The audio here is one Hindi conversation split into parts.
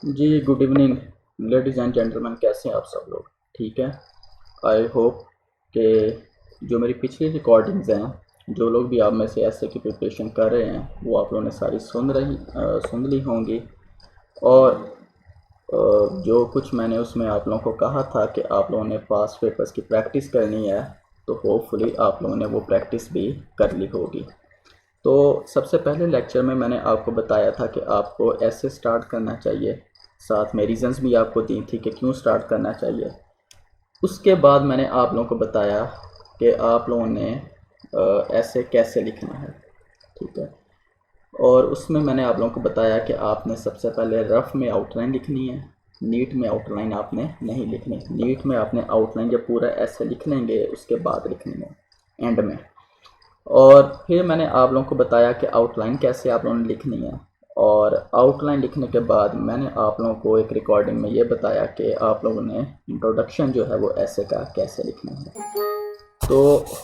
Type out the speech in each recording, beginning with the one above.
Ji, good evening ladies and gentleman, कैसे हैं आप सब लोग? ठीक है। आई होप कि जो मेरी पिछली रिकॉर्डिंग्स हैं, जो लोग भी आप में से ऐसे की प्रिपरेशन कर रहे हैं, वो आप लोगों ने सारी सुन ली होंगी। और जो कुछ मैंने उसमें आप लोगों को कहा था कि आप लोगों ने पास पेपर्स की प्रैक्टिस करनी है, तो होपफुली आप लोगों ने वो प्रैक्टिस भी कर ली होगी। तो सबसे पहले लेक्चर में मैंने आपको बताया था कि आपको ऐसे स्टार्ट करना चाहिए, साथ में रीज़न्स भी आपको दी थी कि क्यों स्टार्ट करना चाहिए। उसके बाद मैंने आप लोगों को बताया कि आप लोगों ने ऐसे कैसे लिखना है। ठीक है। और उसमें मैंने आप लोगों को बताया कि आपने सबसे पहले रफ़ में आउटलाइन लिखनी है, नीट में आउटलाइन आपने नहीं लिखनी। नीट में आपने आउटलाइन जब पूरा ऐसे लिख लेंगे उसके बाद लिखनी है एंड में। और फिर मैंने आप लोगों को बताया कि आउटलाइन कैसे आप लोगों ने लिखनी है। और आउटलाइन लिखने के बाद मैंने आप लोगों को एक रिकॉर्डिंग में ये बताया कि आप लोगों ने इंट्रोडक्शन जो है वो ऐसे का कैसे लिखना है। तो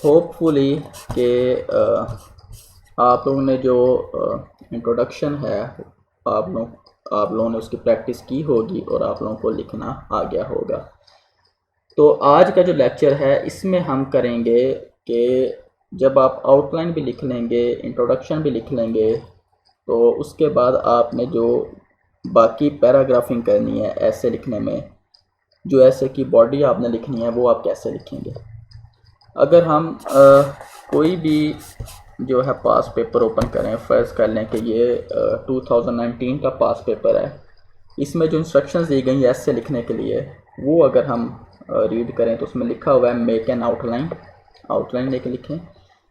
होपफुली कि आप लोगों ने जो इंट्रोडक्शन है आप लोगों ने उसकी प्रैक्टिस की होगी और आप लोगों को लिखना आ गया होगा। तो आज का जो लेक्चर है इसमें हम करेंगे कि जब आप आउटलाइन भी लिख लेंगे, इंट्रोडक्शन भी लिख लेंगे, तो उसके बाद आपने जो बाकी पैराग्राफिंग करनी है ऐसे लिखने में, जो ऐसे की बॉडी आपने लिखनी है वो आप कैसे लिखेंगे। अगर हम कोई भी जो है पास पेपर ओपन करें, फ़र्ज़ कर लें कि ये 2019 का पास पेपर है, इसमें जो इंस्ट्रक्शंस दी गई ऐसे लिखने के लिए, वो अगर हम रीड करें तो उसमें लिखा हुआ है मेक एन आउटलाइन, आउटलाइन लेके लिखें,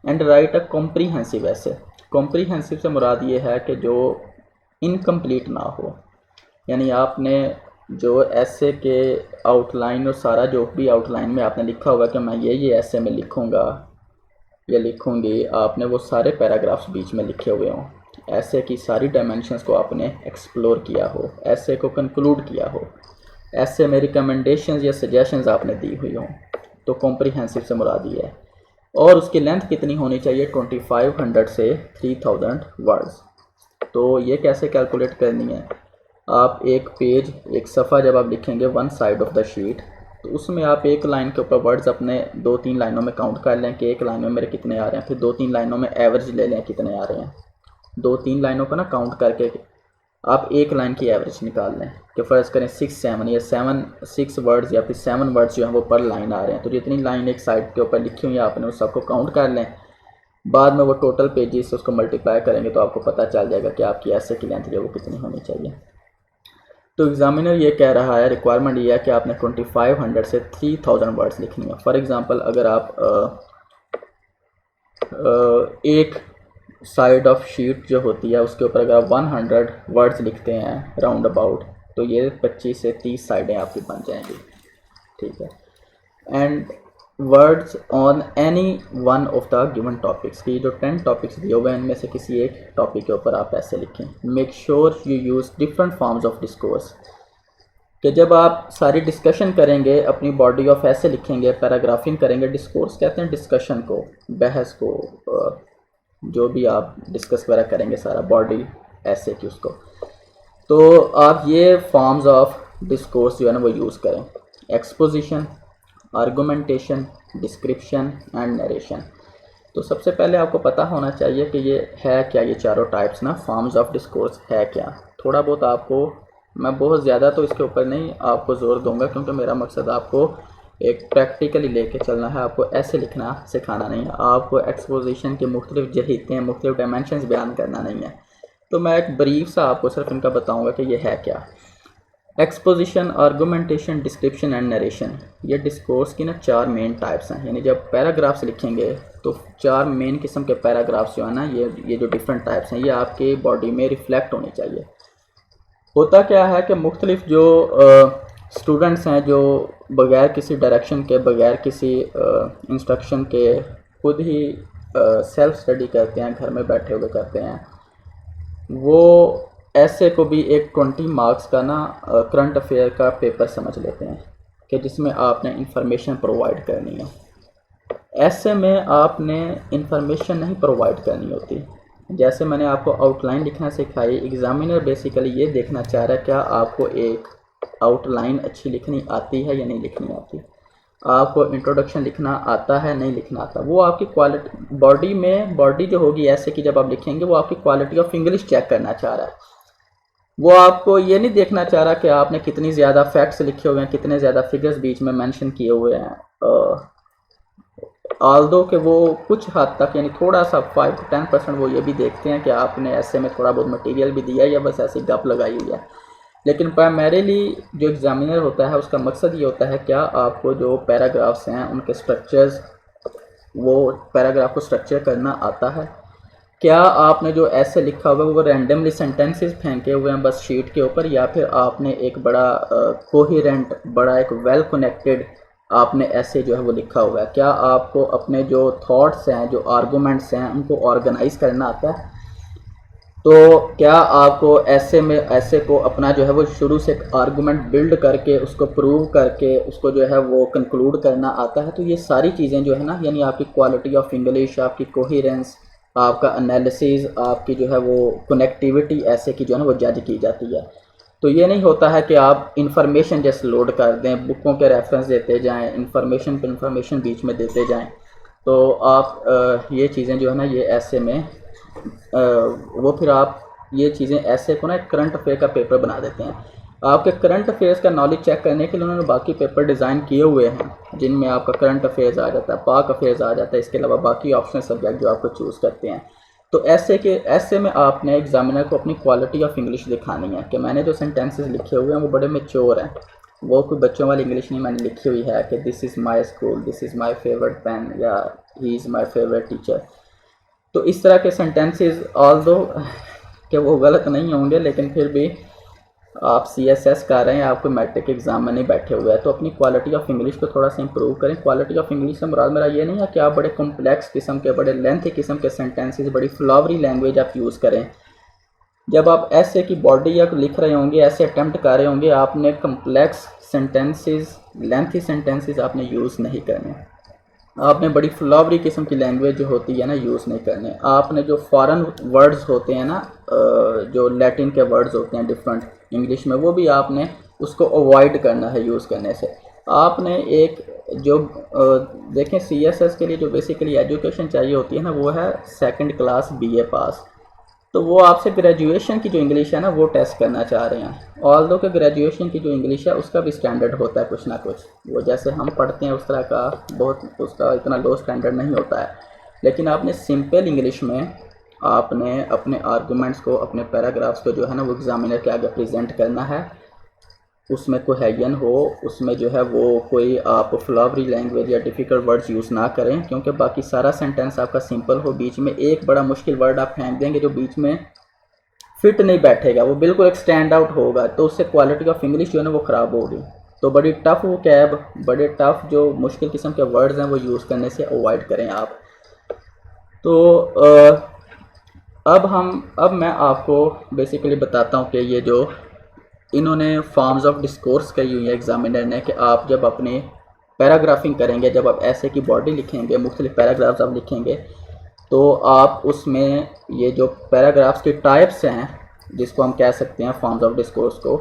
एंड राइट अ कॉम्प्रीहेंसिव ऐसे। कॉम्प्रीहेंसिव से मुराद ये है कि जो इनकम्प्लीट ना हो, यानी आपने जो ऐसे के आउटलाइन और सारा जो भी आउटलाइन में आपने लिखा हुआ कि मैं ये ऐसे में लिखूँगा या लिखूँगी, आपने वो सारे पैराग्राफ्स बीच में लिखे हुए हों, ऐसे की सारी डायमेंशंस को आपने एक्सप्लोर किया हो, ऐसे को कंक्लूड किया हो, ऐसे में रिकमेंडेशंस या सजेशंस आपने दी हुई हों, तो कॉम्प्रिहेंसिव से मुराद ये है। और उसकी लेंथ कितनी होनी चाहिए? 2500 से 3000 वर्ड्स। तो ये कैसे कैलकुलेट करनी है? आप एक पेज, एक सफ़ा जब आप लिखेंगे one side of the sheet, तो उसमें आप एक लाइन के ऊपर वर्ड्स अपने 2-3 लाइनों में काउंट कर लें कि एक लाइन में मेरे कितने आ रहे हैं, फिर 2-3 लाइनों में एवरेज ले लें कितने आ रहे हैं। 2-3 लाइनों का ना काउंट करके आप एक लाइन की एवरेज निकाल लें कि फ़र्ज़ करें 6-7 या 7-6 वर्ड्स या फिर 7 वर्ड्स जो हैं वो पर लाइन आ रहे हैं, तो जितनी लाइन एक साइड के ऊपर लिखी हुई है आपने उस सबको काउंट कर लें। बाद में वो टोटल पेजेस से उसको मल्टीप्लाई करेंगे तो आपको पता चल जाएगा कि आपकी ऐसे की लेंथ जो वो कितनी होनी चाहिए। तो एग्जामिनर ये कह रहा है, रिक्वायरमेंट ये है कि आपने 2500 से 3000 वर्ड्स लिखनी है। फॉर एग्जांपल अगर आप एक साइड ऑफ शीट जो होती है उसके ऊपर अगर आप 100 वर्ड्स लिखते हैं राउंड अबाउट, तो ये 25 से 30 साइडें आपकी बन जाएंगी। ठीक है। And words on any one of the given topics, की जो 10 टॉपिक्स दिए हुए हैं इनमें से किसी एक टॉपिक के ऊपर आप ऐसे लिखें। Make sure you use different forms of discourse, कि जब आप सारी डिस्कशन करेंगे अपनी बॉडी ऑफ ऐसे लिखेंगे, पैराग्राफिंग करेंगे। डिस्कोर्स कहते हैं डिस्कशन को, बहस को, जो भी आप डिस्कस वगैरह करेंगे सारा बॉडी ऐसे की उसको, तो आप ये फॉर्म्स ऑफ डिस्कोर्स जो है ना वो यूज़ करें। Exposition, argumentation, description and narration. तो सबसे पहले आपको पता होना चाहिए कि ये है क्या, ये चारों टाइप्स ना फॉर्म्स ऑफ डिस्कोर्स है क्या। थोड़ा बहुत आपको, मैं बहुत ज़्यादा तो इसके ऊपर नहीं आपको ज़ोर दूंगा क्योंकि मेरा मकसद आपको एक प्रैक्टिकली लेके चलना है, आपको ऐसे लिखना सिखाना नहीं है, आपको एक्सपोजिशन के मुख्तलिफ जहीतें, मुख्तलिफ डायमेंशंस बयान करना नहीं है। तो मैं एक ब्रीफ सा आपको सिर्फ इनका बताऊंगा कि ये है क्या। Exposition, argumentation, description and narration, ये डिस्कोर्स की ना 4 मेन टाइप्स हैं। यानी जब पैराग्राफ्स लिखेंगे तो 4 मेन किस्म के पैराग्राफ्स जो है ना, ये जो डिफरेंट टाइप्स हैं ये आपके बॉडी में रिफ्लेक्ट होनी चाहिए। होता क्या है कि मुख्तलिफ जो स्टूडेंट्स हैं जो बग़ैर किसी डायरेक्शन के, बग़ैर किसी इंस्ट्रक्शन के खुद ही सेल्फ स्टडी करते हैं, घर में बैठे हुए करते हैं, वो ऐसे को भी एक 20 मार्क्स का ना करंट अफेयर का पेपर समझ लेते हैं कि जिसमें आपने इंफॉर्मेशन प्रोवाइड करनी है। ऐसे में आपने इंफॉर्मेशन नहीं प्रोवाइड करनी होती, जैसे मैंने आपको आउटलाइन लिखना सिखाई, एग्जामिनर बेसिकली ये देखना चाह रहा है क्या आपको एक आउटलाइन अच्छी लिखनी आती है या नहीं लिखनी आती, आपको इंट्रोडक्शन लिखना आता है नहीं लिखना आता। वो आपकी क्वालिटी बॉडी में, बॉडी जो होगी ऐसे कि जब आप लिखेंगे, वो आपकी क्वालिटी ऑफ इंग्लिश चेक करना चाह रहा है। वो आपको ये नहीं देखना चाह रहा कि आपने कितनी ज़्यादा फैक्ट्स लिखे हुए हैं, कितने ज़्यादा फिगर्स बीच में मेंशन किए हुए हैं। ऑल्दो कि वो कुछ हद तक यानी थोड़ा सा 5 to 10% वो ये भी देखते हैं कि आपने ऐसे में थोड़ा बहुत मटेरियल भी दिया है या बस ऐसी गप लगाई हुई है। लेकिन प्राइमरीली जो एग्जामिनर होता है उसका मकसद ये होता है क्या आपको जो पैराग्राफ्स हैं उनके स्ट्रक्चर्स, वो पैराग्राफ को स्ट्रक्चर करना आता है, क्या आपने जो ऐसे लिखा हुआ है वो रैंडमली सेंटेंसेस फेंके हुए हैं बस शीट के ऊपर, या फिर आपने एक बड़ा कोहेरेंट, बड़ा एक वेल कनेक्टेड आपने ऐसे जो है वो लिखा हुआ है। क्या आपको अपने जो थॉट्स हैं, जो आर्गूमेंट्स हैं, उनको ऑर्गेनाइज करना आता है। तो क्या आपको ऐसे में ऐसे को अपना जो है वो शुरू से आर्गूमेंट बिल्ड करके उसको प्रूव करके उसको जो है वो कंक्लूड करना आता है। तो ये सारी चीज़ें जो है ना, यानी आपकी क्वालिटी ऑफ इंग्लिश, आपकी कोहेरेंस, आपका एनालिसिस, आपकी जो है वो कनेक्टिविटी ऐसे की जो है ना वो जज की जाती है। तो ये नहीं होता है कि आप इंफॉर्मेशन जैसे लोड कर दें, बुकों के रेफरेंस देते जाएं, इंफॉर्मेशन पे इंफॉर्मेशन बीच में देते जाएं। तो आप ये चीज़ें जो है ना ये ऐसे में वो फिर आप ये चीज़ें ऐसे को ना एक करंट अफेयर का पेपर बना देते हैं। आपके करंट अफेयर्स का नॉलेज चेक करने के लिए उन्होंने बाकी पेपर डिज़ाइन किए हुए हैं जिनमें आपका करंट अफेयर्स आ जाता है, पाक अफेयर्स आ जाता है, इसके अलावा बाकी ऑप्शनल सब्जेक्ट जो आपको चूज़ करते हैं। तो ऐसे में आपने एग्जामिनर को अपनी क्वालिटी ऑफ इंग्लिश दिखानी है कि मैंने जो सेंटेंसेस लिखे हुए हैं वो बड़े मेच्योर हैं, वो कोई बच्चों वाली इंग्लिश नहीं मैंने लिखी हुई है कि this is my school, this is my favourite pen, या he is my favourite teacher. तो इस तरह के सेंटेंसेस ऑल्दो कि वो गलत नहीं होंगे, लेकिन फिर भी आप CSS कर रहे हैं, आपको मैट्रिक एग्जाम में नहीं बैठे हुए हैं, तो अपनी क्वालिटी ऑफ इंग्लिश को थोड़ा सा इंप्रूव करें। क्वालिटी ऑफ इंग्लिश से मुराद मेरा ये नहीं है कि आप बड़े कॉम्प्लेक्स किस्म के, बड़े लेंथी किस्म के सेंटेंसेस, बड़ी फ्लावरी लैंग्वेज आप यूज़ करें। जब आप ऐसे की बॉडी या लिख रहे होंगे, ऐसे अटैम्प्ट कर रहे होंगे, आपने कम्प्लेक्स सेंटेंसेस, लेंथी सेंटेंसेस आपने यूज़ नहीं करने। आपने बड़ी फ्लावरी किस्म की लैंग्वेज जो होती है ना यूज़ नहीं करने। आपने जो फॉरेन वर्ड्स होते हैं ना, जो लैटिन के वर्ड्स होते हैं डिफरेंट इंग्लिश में, वो भी आपने उसको अवॉइड करना है यूज़ करने से। आपने एक जो देखें CSS के लिए जो बेसिकली एजुकेशन चाहिए होती है ना, वो है 2nd क्लास BA पास। तो वो आपसे ग्रेजुएशन की जो इंग्लिश है ना वो टेस्ट करना चाह रहे हैं। ऑल्दो कि ग्रेजुएशन की जो इंग्लिश है उसका भी स्टैंडर्ड होता है कुछ ना कुछ, वो जैसे हम पढ़ते हैं उस तरह का बहुत उसका इतना लो स्टैंडर्ड नहीं होता है। लेकिन आपने सिंपल इंग्लिश में आपने अपने आर्गूमेंट्स को, अपने पैराग्राफ्स को जो है ना वो एग्जामिनर के आगे प्रेजेंट करना है। उसमें कोहेजन हो, उसमें जो है वो कोई आप फ्लावरी लैंग्वेज या डिफ़िकल्ट वर्ड्स यूज़ ना करें, क्योंकि बाकी सारा सेंटेंस आपका सिंपल हो, बीच में एक बड़ा मुश्किल वर्ड आप फेंक देंगे जो बीच में फिट नहीं बैठेगा, वो बिल्कुल एक स्टैंड आउट होगा, तो उससे क्वालिटी ऑफ इंग्लिश जो है ना वो ख़राब होगी। तो बड़ी टफ़ वो कैब, बड़े टफ़ जो मुश्किल किस्म के वर्ड्स हैं वो यूज़ करने से अवॉइड करें आप। तो अब मैं आपको बेसिकली बताता हूँ कि ये जो इन्होंने फॉर्म्स ऑफ डिस्कोर्स कही हुई है एग्जामिनर ने, कि आप जब अपने पैराग्राफिंग करेंगे, जब आप ऐसे की बॉडी लिखेंगे, मुख्तलिफ पैराग्राफ्स आप लिखेंगे, तो आप उसमें ये जो पैराग्राफ्स की टाइप्स हैं जिसको हम कह सकते हैं फॉर्म्स ऑफ डिस्कोर्स को,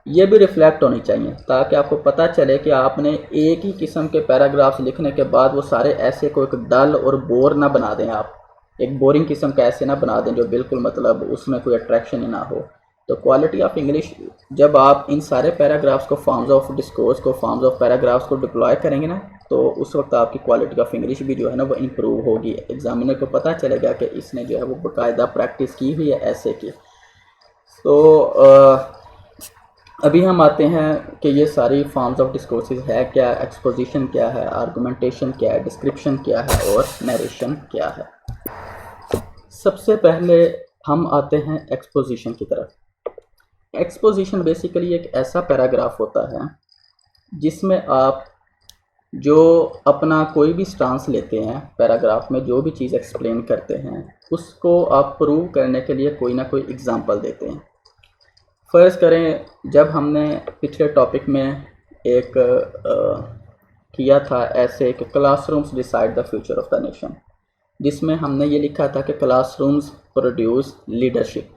ये भी रिफ्लेक्ट होनी चाहिए, ताकि आपको पता चले कि आपने एक ही किस्म के पैराग्राफ्स लिखने के बाद वो सारे ऐसे को एक डल और बोर ना बना दें, आप एक बोरिंग किस्म का ऐसे ना बना दें जो बिल्कुल मतलब उसमें कोई अट्रैक्शन ही ना हो। तो क्वालिटी ऑफ इंग्लिश, जब आप इन सारे पैराग्राफ्स को, फॉर्म्स ऑफ डिस्कोर्स को, फॉर्म्स ऑफ पैराग्राफ्स को डिप्लॉय करेंगे ना, तो उस वक्त आपकी क्वालिटी ऑफ इंग्लिश भी जो है ना वो इम्प्रूव होगी। एग्जामिनर को पता चलेगा कि इसने जो है वो बाकायदा प्रैक्टिस की हुई है ऐसे की। तो अभी हम आते हैं कि ये सारी फॉर्म्स ऑफ डिस्कोर्सेज है क्या, एक्सपोजिशन क्या है, आर्गुमेंटेशन क्या है, डिस्क्रिप्शन क्या है और नरेशन क्या है। सबसे पहले हम आते हैं एक्सपोजिशन की तरफ। एक्सपोजिशन बेसिकली एक ऐसा पैराग्राफ होता है जिसमें आप जो अपना कोई भी स्टांस लेते हैं, पैराग्राफ में जो भी चीज़ एक्सप्लेन करते हैं, उसको आप प्रूव करने के लिए कोई ना कोई एग्जांपल देते हैं। फ़र्ज़ करें जब हमने पिछले टॉपिक में एक किया था ऐसे कि classrooms decide the future of the nation, जिसमें हमने ये लिखा था कि क्लासरूम्स प्रोड्यूस लीडरशिप।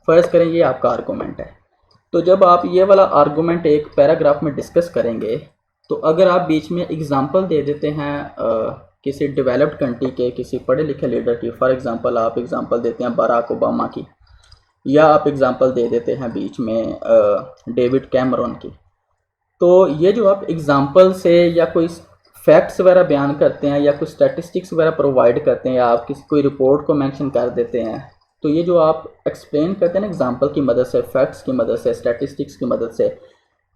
फ़र्ज़ करें ये आपका आर्गूमेंट है। तो जब आप ये वाला आर्गूमेंट एक पैराग्राफ में डिस्कस करेंगे, तो अगर आप बीच में एग्ज़ाम्पल दे देते हैं किसी डेवलप्ड कंट्री के किसी पढ़े लिखे लीडर की, फॉर एग्ज़ाम्पल आप एग्ज़ाम्पल देते हैं बराक ओबामा की, या आप एग्ज़ाम्पल दे देते हैं बीच में डेविड कैमरॉन की, तो ये जो आप एग्ज़ाम्पल से या कोई फैक्ट्स वगैरह बयान करते हैं या कुछ स्टैटिस्टिक्स वगैरह प्रोवाइड करते हैं या आप किसी कोई रिपोर्ट को मेंशन कर देते हैं, तो ये जो आप एक्सप्लेन करते हैं ना एग्ज़ाम्पल की मदद से, फैक्ट्स की मदद से, स्टैटिस्टिक्स की मदद से,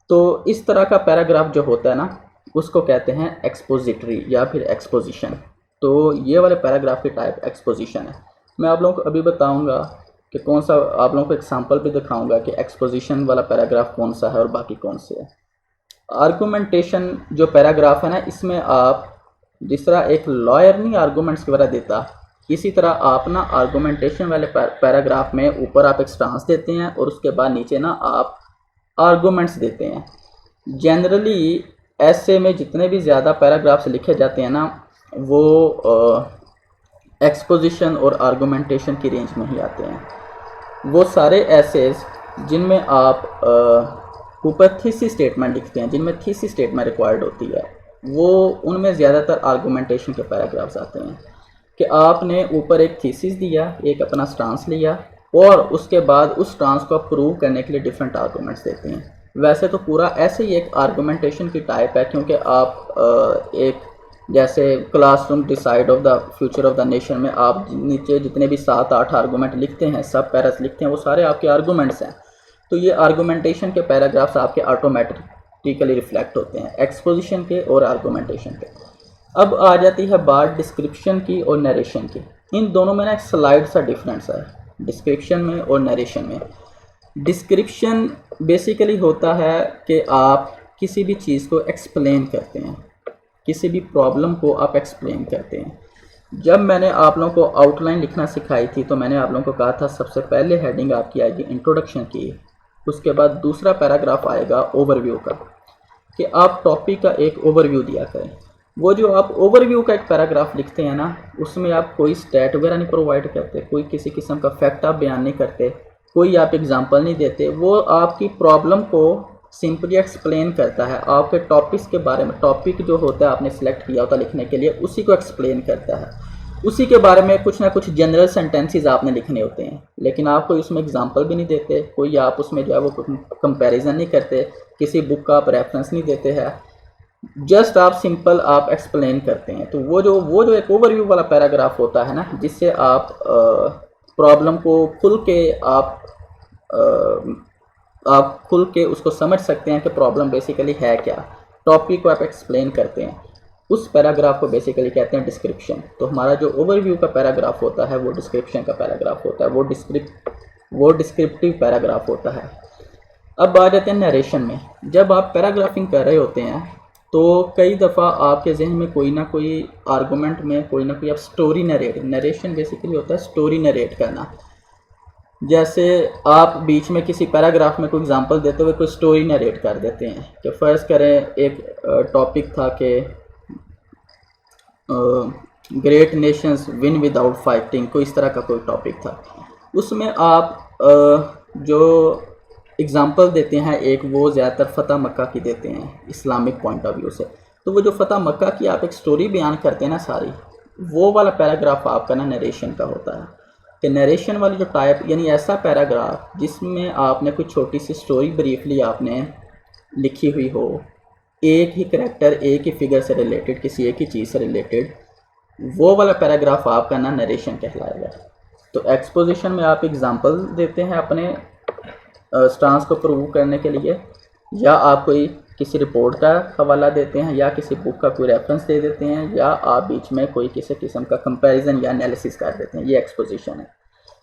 तो इस तरह का पैराग्राफ जो होता है ना उसको कहते हैं एक्सपोजिटरी या फिर एक्सपोजिशन। तो ये वाले पैराग्राफ की टाइप एक्सपोजिशन है। मैं आप लोगों को अभी बताऊंगा कि कौन सा, आप लोगों को एग्जांपल भी दिखाऊंगा कि एक्सपोजिशन वाला पैराग्राफ कौन सा है और बाकी कौन से है। आर्गूमेंटेशन जो पैराग्राफ है ना, इसमें आप जिस तरह एक लॉयर नहीं आर्गूमेंट्स वगैरह देता, इसी तरह आप ना आर्गूमेंटेशन वाले पैराग्राफ में ऊपर आप एक स्टांस देते हैं और उसके बाद नीचे ना आप आर्गूमेंट्स देते हैं। जनरली ऐसे में जितने भी ज़्यादा पैराग्राफ्स लिखे जाते हैं ना, वो एक्सपोजिशन और आर्गूमेंटेशन की रेंज में ही आते हैं। वो सारे एसेज जिनमें आप ऊपर थीसिस स्टेटमेंट लिखते हैं, जिनमें थीसिस स्टेटमेंट रिक्वायर्ड होती है, वो उनमें ज़्यादातर आर्गूमेंटेशन के पैराग्राफ्स आते हैं कि आपने ऊपर एक थीसिस दिया, एक अपना स्टांस लिया और उसके बाद उस स्टांस को आप प्रूव करने के लिए डिफरेंट आर्गूमेंट्स देते हैं। वैसे तो पूरा ऐसे ही एक आर्गूमेंटेशन की टाइप है, क्योंकि आप एक जैसे classroom decide of the future of the nation में आप नीचे जितने भी 7-8 आर्गूमेंट लिखते हैं, सब पैरास लिखते हैं, वो सारे आपके आर्गूमेंट्स हैं। तो ये आर्गूमेंटेशन के पैराग्राफ्स आपके ऑटोमेटिकली रिफ्लेक्ट होते हैं एक्सपोजिशन के और आर्गूमेंटेशन के। अब आ जाती है बात डिस्क्रिप्शन की और नरेशन की। इन दोनों में ना एक स्लाइड सा डिफरेंस है डिस्क्रिप्शन में और नरेशन में। डिस्क्रिप्शन बेसिकली होता है कि आप किसी भी चीज़ को एक्सप्लेन करते हैं, किसी भी प्रॉब्लम को आप एक्सप्लेन करते हैं। जब मैंने आप लोगों को आउटलाइन लिखना सिखाई थी, तो मैंने आप लोगों को कहा था सबसे पहले हेडिंग आपकी आएगी इंट्रोडक्शन की, उसके बाद दूसरा पैराग्राफ आएगा ओवरव्यू का, कि आप टॉपिक का एक ओवरव्यू दिया करें। वो जो आप ओवरव्यू का एक पैराग्राफ लिखते हैं ना, उसमें आप कोई स्टैट वगैरह नहीं प्रोवाइड करते, कोई किसी किस्म का फैक्ट आप बयान नहीं करते, कोई आप एग्जांपल नहीं देते। वो आपकी प्रॉब्लम को सिंपली एक्सप्लेन करता है, आपके टॉपिक्स के बारे में, टॉपिक जो होता है आपने सेलेक्ट किया होता लिखने के लिए, उसी को एक्सप्लेन करता है। उसी के बारे में कुछ ना कुछ जनरल सेंटेंसेस आपने लिखने होते हैं, लेकिन आप कोई उसमें एग्जांपल भी नहीं देते, कोई आप उसमें जो है वो कंपैरिजन नहीं करते, किसी बुक का आप रेफरेंस नहीं देते हैं, जस्ट आप सिंपल आप एक्सप्लेन करते हैं। तो वो जो एक ओवरव्यू वाला पैराग्राफ होता है ना, जिससे आप प्रॉब्लम को खुल के आप खुल के उसको समझ सकते हैं कि प्रॉब्लम बेसिकली है क्या, टॉपिक को आप एक्सप्लेन करते हैं, उस पैराग्राफ को बेसिकली कहते हैं डिस्क्रिप्शन। तो हमारा जो ओवरव्यू का पैराग्राफ होता है वो डिस्क्रिप्शन का पैराग्राफ होता है, वो डिस्क्रिप्टिव पैराग्राफ होता है। अब आ जाते हैं नरेशन में। जब आप पैराग्राफिंग कर रहे होते हैं तो कई दफ़ा आपके जहन में कोई ना कोई आर्गूमेंट में कोई ना कोई आप स्टोरी नरेशन बेसिकली होता है स्टोरी नरेट करना। जैसे आप बीच में किसी पैराग्राफ में कोई एग्जांपल देते हुए कोई स्टोरी नरेट कर देते हैं कि फ़र्ज़ करें एक टॉपिक था कि great Nations win without fighting, कोई इस तरह का कोई टॉपिक था। उसमें आप जो एग्ज़ाम्पल देते हैं एक, वो ज़्यादातर फ़तह मक्का की देते हैं इस्लामिक पॉइंट ऑफ व्यू से। तो वो जो फ़तह मक्का की आप एक स्टोरी बयान करते हैं ना सारी, वो वाला पैराग्राफ आपका ना नरेशन का होता है। कि नरेशन वाली जो टाइप, यानी ऐसा पैराग्राफ जिसमें आपने कोई छोटी सी स्टोरी ब्रीफली आपने लिखी हुई हो, एक ही करैक्टर एक ही फिगर से रिलेटेड, किसी एक ही चीज़ से रिलेटेड, वो वाला पैराग्राफ आपका ना नरेशन कहलाएगा। तो एक्सपोजिशन में आप एग्ज़ाम्पल देते हैं अपने स्टांस को प्रूव करने के लिए, या आप कोई किसी रिपोर्ट का हवाला देते हैं, या किसी बुक का कोई रेफरेंस दे देते हैं, या आप बीच में कोई किसी किस्म का कंपैरिजन या एनालिसिस कर देते हैं। ये एक्सपोजिशन है।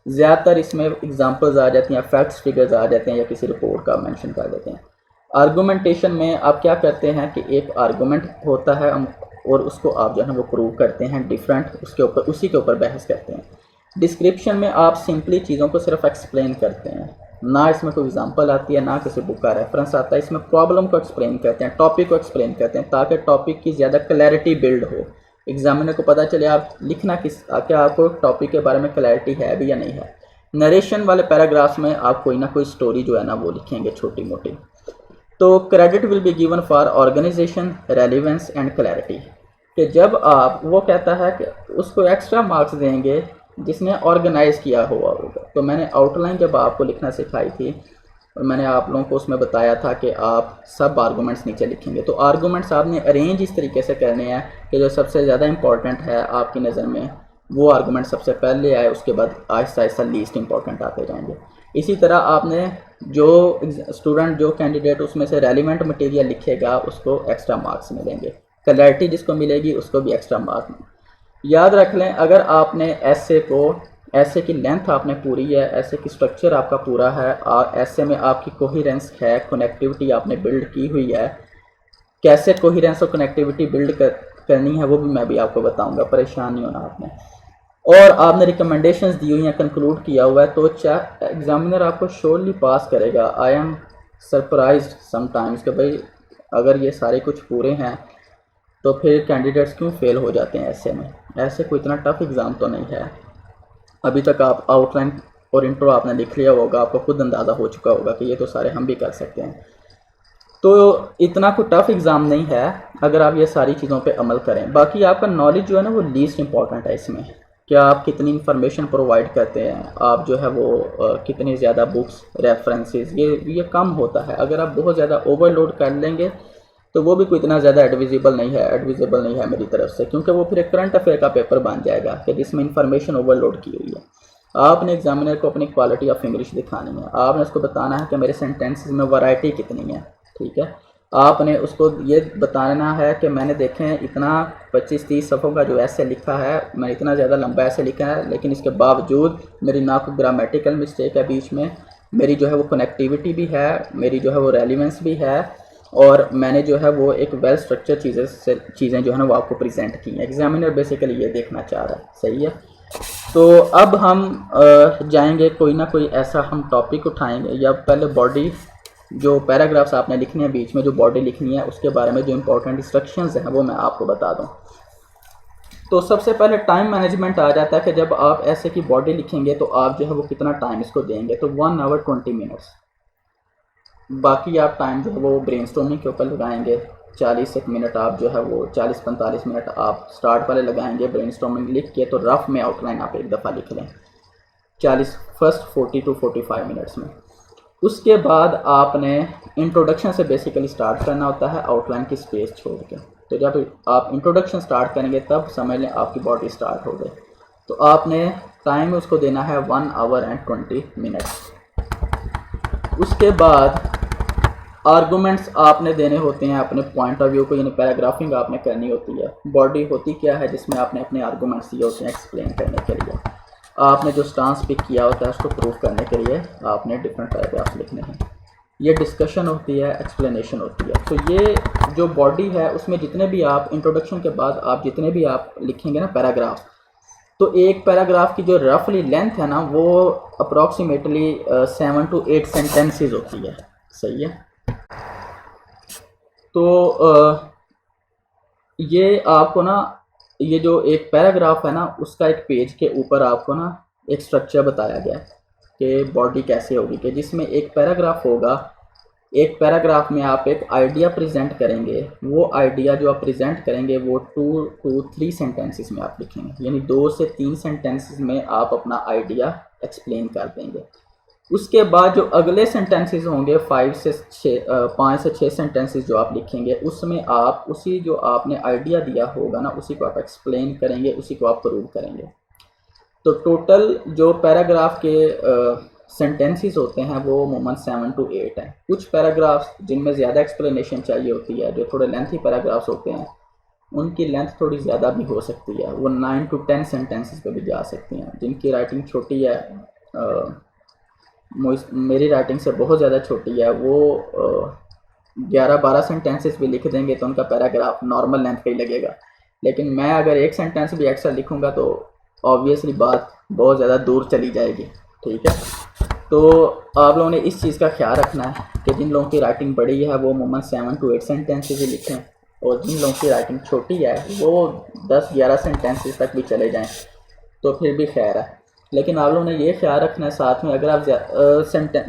ज़्यादातर इसमें एग्जांपल्स आ जाती हैं, फैक्ट्स फिगर्स आ जाते हैं, या किसी रिपोर्ट का मेंशन कर देते हैं। आर्गूमेंटेशन में आप क्या करते हैं कि एक आर्गूमेंट होता है और उसको आप जो है वो प्रूव करते हैं डिफरेंट, उसके ऊपर उसी के ऊपर बहस करते हैं। डिस्क्रिप्शन में आप सिंपली चीज़ों को सिर्फ एक्सप्लेन करते हैं, ना इसमें कोई एग्जांपल आती है, ना किसी बुक का रेफरेंस आता है। इसमें प्रॉब्लम को एक्सप्लेन करते हैं, टॉपिक को एक्सप्लेन करते हैं, ताकि टॉपिक की ज़्यादा क्लैरिटी बिल्ड हो, एग्जामिनर को पता चले आप लिखना क्या आपको टॉपिक के बारे में क्लैरिटी है भी या नहीं है। नरेशन वाले पैराग्राफ्स में आप कोई ना कोई स्टोरी जो है ना वो लिखेंगे छोटी मोटी। तो credit will be given for organisation, relevance and clarity, कि जब आप, वो कहता है कि उसको एक्स्ट्रा मार्क्स देंगे जिसने ऑर्गेनाइज किया हुआ होगा। तो मैंने आउटलाइन जब आपको लिखना सिखाई थी और मैंने आप लोगों को उसमें बताया था कि आप सब आर्गूमेंट्स नीचे लिखेंगे। तो आर्गूमेंट्स आपने अरेंज इस तरीके से करने हैं कि जो सबसे ज़्यादा इंपॉर्टेंट है आपकी नज़र में वो आर्गूमेंट सबसे पहले आए, उसके बाद आहिस्ता आहिस्ता लीस्ट इंपॉर्टेंट आते जाएंगे। इसी तरह आपने जो स्टूडेंट, जो कैंडिडेट उसमें से रेलिवेंट मटेरियल लिखेगा उसको एक्स्ट्रा मार्क्स मिलेंगे, क्लैरिटी जिसको मिलेगी उसको भी एक्स्ट्रा मार्क्स। याद रख लें, अगर आपने ऐसे की लेंथ आपने पूरी है, ऐसे की स्ट्रक्चर आपका पूरा है, ऐसे में आपकी कोहेरेंस है, कनेक्टिविटी आपने बिल्ड की हुई है, कैसे कोहेरेंस और कनेक्टिविटी बिल्ड करनी है वो भी मैं भी आपको बताऊंगा, परेशान नहीं होना आपने। और आपने रिकमेंडेशंस दी हुई हैं, कंक्लूड किया हुआ है, तो एग्जामिनर आपको श्योरली पास करेगा। आई एम सरप्राइज्ड समटाइम्स कि भाई अगर ये सारे कुछ पूरे हैं तो फिर कैंडिडेट्स क्यों फेल हो जाते हैं ऐसे में। ऐसे कोई इतना टफ एग्ज़ाम तो नहीं है। अभी तक आप आउटलाइन और इंट्रो आपने लिख लिया होगा, आपको खुद अंदाज़ा हो चुका होगा कि ये तो सारे हम भी कर सकते हैं। तो इतना कोई टफ एग्ज़ाम नहीं है अगर आप ये सारी चीज़ों पे अमल करें। बाकी आपका नॉलेज जो है ना वो लीस्ट इंपॉर्टेंट है इसमें, क्या आप कितनी इन्फॉर्मेशन प्रोवाइड करते हैं, आप जो है वो कितनी ज़्यादा बुक्स, रेफरेंसेस, ये कम होता है। अगर आप बहुत ज़्यादा ओवरलोड कर लेंगे तो वो भी कोई इतना ज़्यादा एडविजिबल नहीं है मेरी तरफ से, क्योंकि वो फिर एक करंट अफेयर का पेपर बन जाएगा कि जिसमें इंफॉर्मेशन ओवरलोड की हुई है। आपने एग्जामिनर को अपनी क्वालिटी ऑफ इंग्लिश दिखानी है, आपने उसको बताना है कि मेरे सेंटेंसेस में वैरायटी कितनी है, ठीक है। आपने उसको ये बताना है कि मैंने देखें इतना 25-30 सफ़ों का जो ऐसे लिखा है, मैंने इतना ज़्यादा लंबा ऐसे लिखा है, लेकिन इसके बावजूद मेरी ना कोई ग्रामेटिकल मिस्टेक है बीच में, मेरी जो है वो कनेक्टिविटी भी है, मेरी जो है वो रेलिवेंस भी है, और मैंने जो है वो एक वेल स्ट्रक्चर चीज़ें जो है ना वो आपको प्रेजेंट की हैं। एग्जामिनर बेसिकली ये देखना चाह रहा है, सही है। तो अब हम जाएंगे कोई ना कोई ऐसा हम टॉपिक उठाएंगे, या पहले बॉडी, जो पैराग्राफ्स आपने लिखने हैं बीच में जो बॉडी लिखनी है उसके बारे में जो इंपॉर्टेंट इंस्ट्रक्शंस हैं वो मैं आपको बता दूं। तो सबसे पहले टाइम मैनेजमेंट आ जाता है कि जब आप ऐसे की बॉडी लिखेंगे तो आप जो है वो कितना टाइम इसको देंगे, तो 1 आवर 20 मिनट्स। बाकी आप टाइम जो है वो ब्रेनस्टॉर्मिंग के ऊपर लगाएंगे, 40 मिनट आप जो है वो 40-45 मिनट आप स्टार्ट वाले लगाएंगे ब्रेनस्टॉर्मिंग लिख के, तो रफ में आउटलाइन आप एक दफ़ा लिख लें 40 to 45 मिनट्स में। उसके बाद आपने इंट्रोडक्शन से बेसिकली स्टार्ट करना होता है, आउटलाइन की स्पेस छोड़ के। तो जब आप इंट्रोडक्शन स्टार्ट करेंगे तब समझ लें आपकी बॉडी स्टार्ट हो गई। तो आपने टाइम उसको देना है 1 आवर एंड 20 मिनट्स। उसके बाद आर्गूमेंट्स आपने देने होते हैं अपने पॉइंट ऑफ व्यू को, यानी पैराग्राफिंग आपने करनी होती है। बॉडी होती क्या है जिसमें आपने अपने आर्गूमेंट्स दिए होते हैं एक्सप्लेन करने के लिए। आपने जो स्टांस पिक किया होता है उसको प्रूव करने के लिए आपने डिफरेंट पैराग्राफ्स लिखने हैं। ये डिस्कशन होती है, एक्सप्लेनेशन होती है। तो ये जो बॉडी है उसमें जितने भी आप इंट्रोडक्शन के बाद आप जितने भी आप लिखेंगे ना पैराग्राफ, तो एक पैराग्राफ की जो रफली लेंथ है ना वो अप्रॉक्सीमेटली 7 to 8 सेंटेंसेस होती है, सही है। तो ये आपको ना, ये जो एक पैराग्राफ है ना उसका एक पेज के ऊपर आपको ना एक स्ट्रक्चर बताया गया है कि बॉडी कैसे होगी, कि जिसमें एक पैराग्राफ होगा, एक पैराग्राफ में आप एक आइडिया प्रेजेंट करेंगे, वो आइडिया जो आप प्रेजेंट करेंगे वो 2 to 3 सेंटेंसेस में आप लिखेंगे, यानी 2 से 3 सेंटेंसेस में आप अपना आइडिया एक्सप्लेन कर देंगे। उसके बाद जो अगले सेंटेंसेस होंगे 5 से 6 सेंटेंसेस जो आप लिखेंगे उसमें आप उसी जो आपने आइडिया दिया होगा ना उसी को आप एक्सप्लेन करेंगे, उसी को आप प्रूव करेंगे। तो टोटल जो पैराग्राफ के सेंटेंसेस होते हैं वो अमूमन 7 to 8 हैं। कुछ पैराग्राफ्स जिनमें ज़्यादा एक्सप्लेनेशन चाहिए होती है, जो थोड़े लेंथी पैराग्राफ्स होते हैं, उनकी लेंथ थोड़ी ज़्यादा भी हो सकती है, वो 9 to 10 सेंटेंसेस पे भी जा सकती हैं। जिनकी राइटिंग छोटी है, मेरी राइटिंग से बहुत ज़्यादा छोटी है, वो 11-12 सेंटेंसेस भी लिख देंगे तो उनका पैराग्राफ नॉर्मल लेंथ का ही लगेगा। लेकिन मैं अगर एक सेंटेंस भी एक्स्ट्रा लिखूँगा तो ऑब्वियसली बात बहुत ज़्यादा दूर चली जाएगी, ठीक है। तो आप लोगों ने इस चीज़ का ख्याल रखना है कि जिन लोगों की राइटिंग बड़ी है वो अमूमन 7 to 8 सेंटेंसेस ही लिखें, और जिन लोगों की राइटिंग छोटी है वो 10-11 सेंटेंसेस तक भी चले जाएं तो फिर भी खैर है। लेकिन आप लोगों ने ये ख्याल रखना है साथ में, अगर आप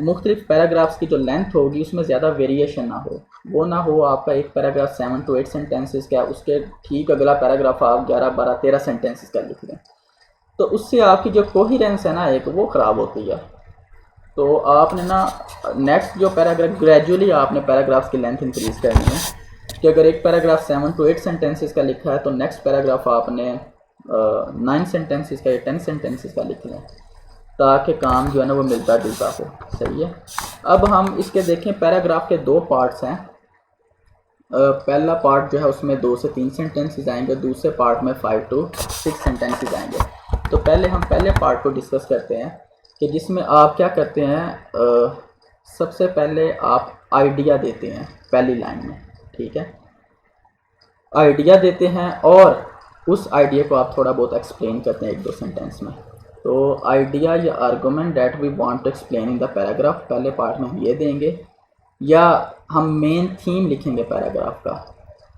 मुख्तलिफ पैराग्राफ्स की जो लेंथ होगी उसमें ज़्यादा वेरिएशन ना हो। वो ना हो आपका एक पैराग्राफ 7 to 8 सेंटेंसेस का, उसके ठीक अगला पैराग्राफ आप 11-12-13 सेंटेंसेस का लिख दें, तो उससे आपकी जो कोहिरेंस है ना एक वो ख़राब होती है। तो आपने ना नेक्स्ट जो पैराग्राफ ग्रेजुअली आपने पैराग्राफ्स की लेंथ इंक्रीज़ करनी है कि अगर एक पैराग्राफ 7 to 8 सेंटेंसेस का लिखा है तो नेक्स्ट पैराग्राफ आपने 9 सेंटेंसेस का या 10 सेंटेंसेस का लिख लें, ताकि काम जो है ना वो मिलता जुलता हो। सही है। अब हम इसके देखें, पैराग्राफ के 2 पार्ट्स हैं। पहला पार्ट जो है उसमें 2 से 3 सेंटेंसेस आएंगे, दूसरे पार्ट में 5 to 6 सेंटेंसेस आएंगे। तो पहले हम पहले पार्ट को डिस्कस करते हैं कि जिसमें आप क्या करते हैं, सबसे पहले आप आइडिया देते हैं पहली लाइन में। ठीक है, आइडिया देते हैं और उस आइडिया को आप थोड़ा बहुत एक्सप्लेन करते हैं 1-2 सेंटेंस में। तो आइडिया या argument that we want to explain in the paragraph, पहले पार्ट में हम ये देंगे, या हम मेन थीम लिखेंगे पैराग्राफ का,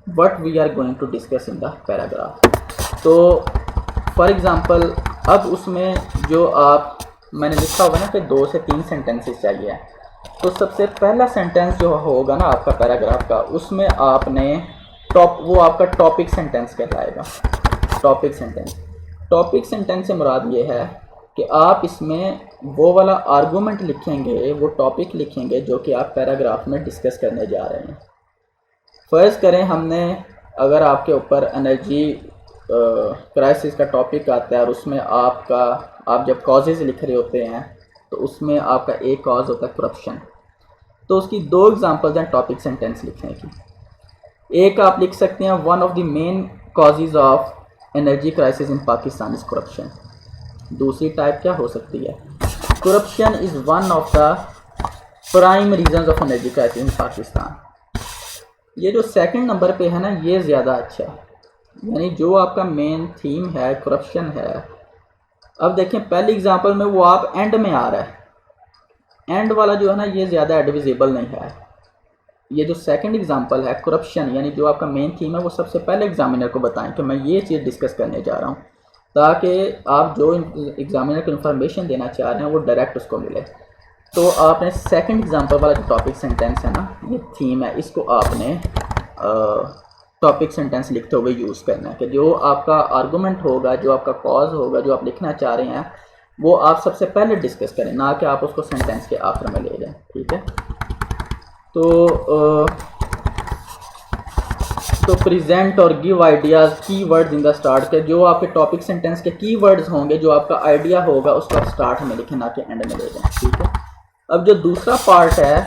what we are going to discuss in the paragraph. तो फॉर एग्ज़ाम्पल अब उसमें जो आप मैंने लिखा होगा ना कि 2 से 3 सेंटेंसेस चाहिए, तो सबसे पहला सेंटेंस जो होगा ना आपका पैराग्राफ का, उसमें आपने वो आपका टॉपिक सेंटेंस कहलाएगा। टॉपिक सेंटेंस से मुराद ये है कि आप इसमें वो वाला आर्गूमेंट लिखेंगे, वो टॉपिक लिखेंगे जो कि आप पैराग्राफ में डिस्कस करने जा रहे हैं। फ़र्ज़ करें हमने, अगर आपके ऊपर एनर्जी क्राइसिस का टॉपिक आता है और उसमें आप जब कॉजेज़ लिख रहे होते हैं तो उसमें आपका एक कॉज होता है करप्शन, तो उसकी 2 एग्जांपल्स हैं टॉपिक सेंटेंस लिखने की। एक आप लिख सकते हैं, one of the main causes of energy crisis in Pakistan is corruption. दूसरी टाइप क्या हो सकती है, corruption is one of the prime reasons of energy crisis in Pakistan. ये जो सेकंड नंबर पे है ना, ये ज़्यादा अच्छा है, यानी जो आपका मेन थीम है करप्शन है। अब देखें पहली एग्जांपल में वो आप एंड में आ रहा है, एंड वाला जो है ना ये ज़्यादा एडविजिबल नहीं है। ये जो सेकंड एग्जांपल है करप्शन, यानी जो आपका मेन थीम है, वो सबसे पहले एग्जामिनर को बताएं कि मैं ये चीज़ डिस्कस करने जा रहा हूँ, ताकि आप जो एग्जामिनर को इन्फॉर्मेशन देना चाह रहे हैं वो डायरेक्ट उसको मिले। तो आपने सेकंड एग्जांपल वाला जो टॉपिक सेंटेंस है ना, ये थीम है, इसको आपने टॉपिक सेंटेंस लिखते हुए यूज़ करना है कि जो आपका आर्गूमेंट होगा, जो आपका कॉज होगा, जो आप लिखना चाह रहे हैं, वो आप सबसे पहले डिस्कस करें, ना कि आप उसको सेंटेंस के आखिर में ले जाएं। ठीक है। तो प्रेजेंट और give ideas keywords in the start के, जो आपके टॉपिक सेंटेंस के कीवर्ड्स होंगे, जो आपका आइडिया होगा उसको आप स्टार्ट में लिखें, ना कि एंड में ले जाएं। ठीक है। अब जो दूसरा पार्ट है,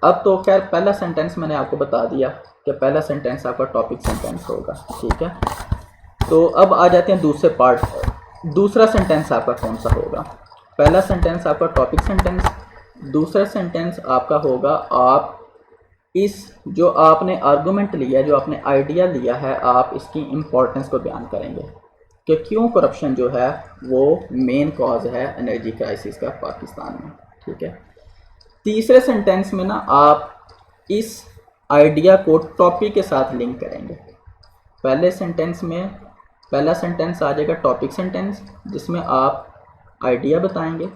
अब तो खैर पहला सेंटेंस मैंने आपको बता दिया कि पहला सेंटेंस आपका टॉपिक सेंटेंस होगा। ठीक है। तो अब आ जाते हैं दूसरे पार्ट। दूसरा सेंटेंस आपका कौन सा होगा? पहला सेंटेंस आपका टॉपिक सेंटेंस, दूसरा सेंटेंस आपका होगा आप इस जो आपने आर्गूमेंट लिया, जो आपने आइडिया लिया है, आप इसकी इम्पोर्टेंस को बयान करेंगे कि क्यों करप्शन जो है वो मेन कॉज है एनर्जी क्राइसिस का पाकिस्तान में। ठीक है। तीसरे सेंटेंस में ना आप इस आइडिया को टॉपिक के साथ लिंक करेंगे। पहले सेंटेंस में पहला सेंटेंस आ जाएगा टॉपिक सेंटेंस, जिसमें आप आइडिया बताएंगे।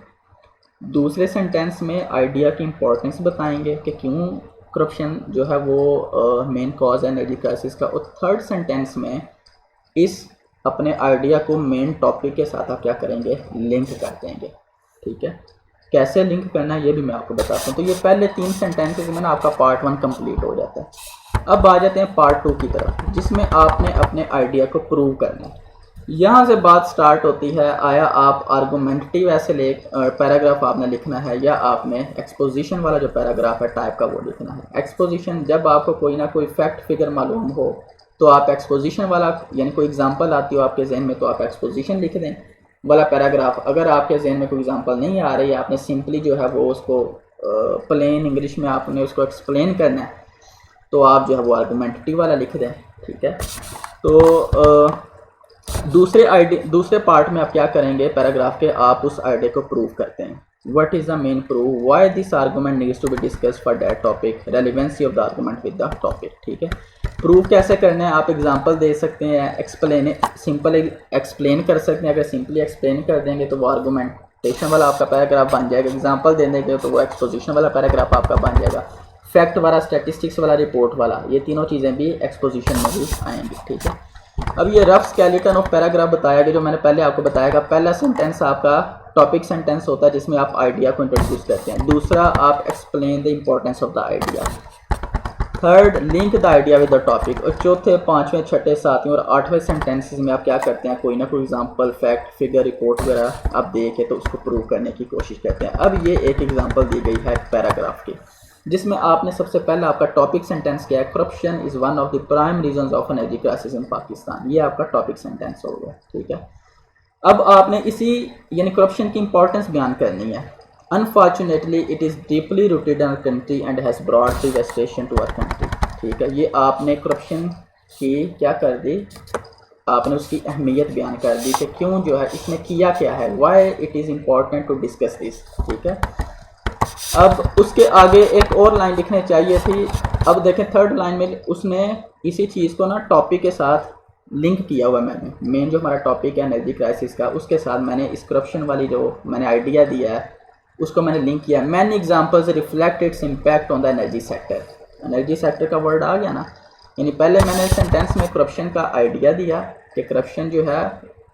दूसरे सेंटेंस में आइडिया की इम्पोर्टेंस बताएंगे कि क्यों करप्शन जो है वो मेन कॉज है एनर्जी क्राइसिस का। और थर्ड सेंटेंस में इस अपने आइडिया को मेन टॉपिक के साथ आप क्या करेंगे, लिंक कर देंगे। ठीक है। कैसे लिंक करना है ये भी मैं आपको बताता हूँ। तो ये पहले 3 सेंटेंसेस में ना आपका पार्ट 1 कंप्लीट हो जाता है। अब आ जाते हैं पार्ट 2 की तरफ, जिसमें आपने अपने आइडिया को प्रूव करना है। यहाँ से बात स्टार्ट होती है, आया आप आर्गूमेंटिव ऐसे पैराग्राफ आपने लिखना है, या आपने एक्सपोजिशन वाला जो पैराग्राफ है टाइप का वो लिखना है। एक्सपोजिशन जब आपको कोई ना कोई फैक्ट फिगर मालूम हो तो आप एक्सपोजिशन वाला, यानी कोई एग्जांपल आती हो आपके जहन में तो आप एक्सपोजिशन लिख दें वाला पैराग्राफ। अगर आपके जहन में कोई एग्जांपल नहीं आ रही, आपने सिंपली जो है वो उसको प्लेन इंग्लिश में आपने उसको एक्सप्लेन करना है, तो आप जो है वो आर्गूमेंटिव वाला लिख दें। ठीक है। तो दूसरे पार्ट में आप क्या करेंगे पैराग्राफ के, आप उस आइडिया को प्रूव करते हैं। What is the main proof, why this argument needs to be discussed for that topic, relevancy of the argument with the topic. ठीक है। प्रूव कैसे करना है, आप एग्जांपल दे सकते हैं, सिंपल एक्सप्लेन कर सकते हैं। अगर सिंपली एक्सप्लेन कर देंगे तो वो आर्गूमेंटेशन वाला आपका पैराग्राफ बन जाएगा, एग्जांपल दे देंगे तो वो एक्सपोजिशन वाला पैराग्राफ आपका बन जाएगा। फैक्ट वाला, स्टैटिस्टिक्स वाला, रिपोर्ट वाला, ये तीनों चीज़ें भी एक्सपोजिशन में भी आएंगी, ठीक है। अब ये रफ स्केलेटन ऑफ पैराग्राफ बताया गया, जो मैंने पहले आपको बताया। पहला सेंटेंस आपका टॉपिक सेंटेंस होता है जिसमें आप आइडिया को इंट्रोड्यूस करते हैं। दूसरा, आप explain the importance of the idea. Third, link the idea with the topic. और चौथे, पाँचवें, छठे, सातवें और आठवें सेंटेंसेस में आप क्या करते हैं, कोई ना कोई एग्जांपल, फैक्ट, फिगर, रिपोर्ट वगैरह आप दे के तो उसको प्रूव करने की कोशिश करते हैं। अब ये एक एग्जांपल दी गई है पैराग्राफ की, जिसमें आपने सबसे पहले आपका टॉपिक सेंटेंस किया है, corruption is one of the prime reasons of energy crisis in Pakistan. ये आपका टॉपिक सेंटेंस हो गया, ठीक है। अब आपने इसी यानी करप्शन की इंपॉर्टेंस बयान करनी है। Unfortunately it is deeply rooted in our country and has brought devastation to our country, ठीक है। ये आपने करप्शन की क्या कर दी, आपने उसकी अहमियत बयान कर दी कि क्यों जो है इसने किया क्या है, why it is important to discuss this, ठीक है। अब उसके आगे एक और लाइन लिखनी चाहिए थी। अब देखें थर्ड लाइन में उसने इसी चीज़ को ना टॉपिक के साथ लिंक किया हुआ, मैंने मेन जो हमारा टॉपिक है एनर्जी क्राइसिस का, उसके साथ मैंने इस करप्शन वाली जो मैंने आइडिया दिया है उसको मैंने लिंक किया। Many examples reflect its impact on the energy sector. Energy sector का वर्ड आ गया ना, यानी पहले मैंने सेंटेंस में करप्शन का आइडिया दिया कि करप्शन जो है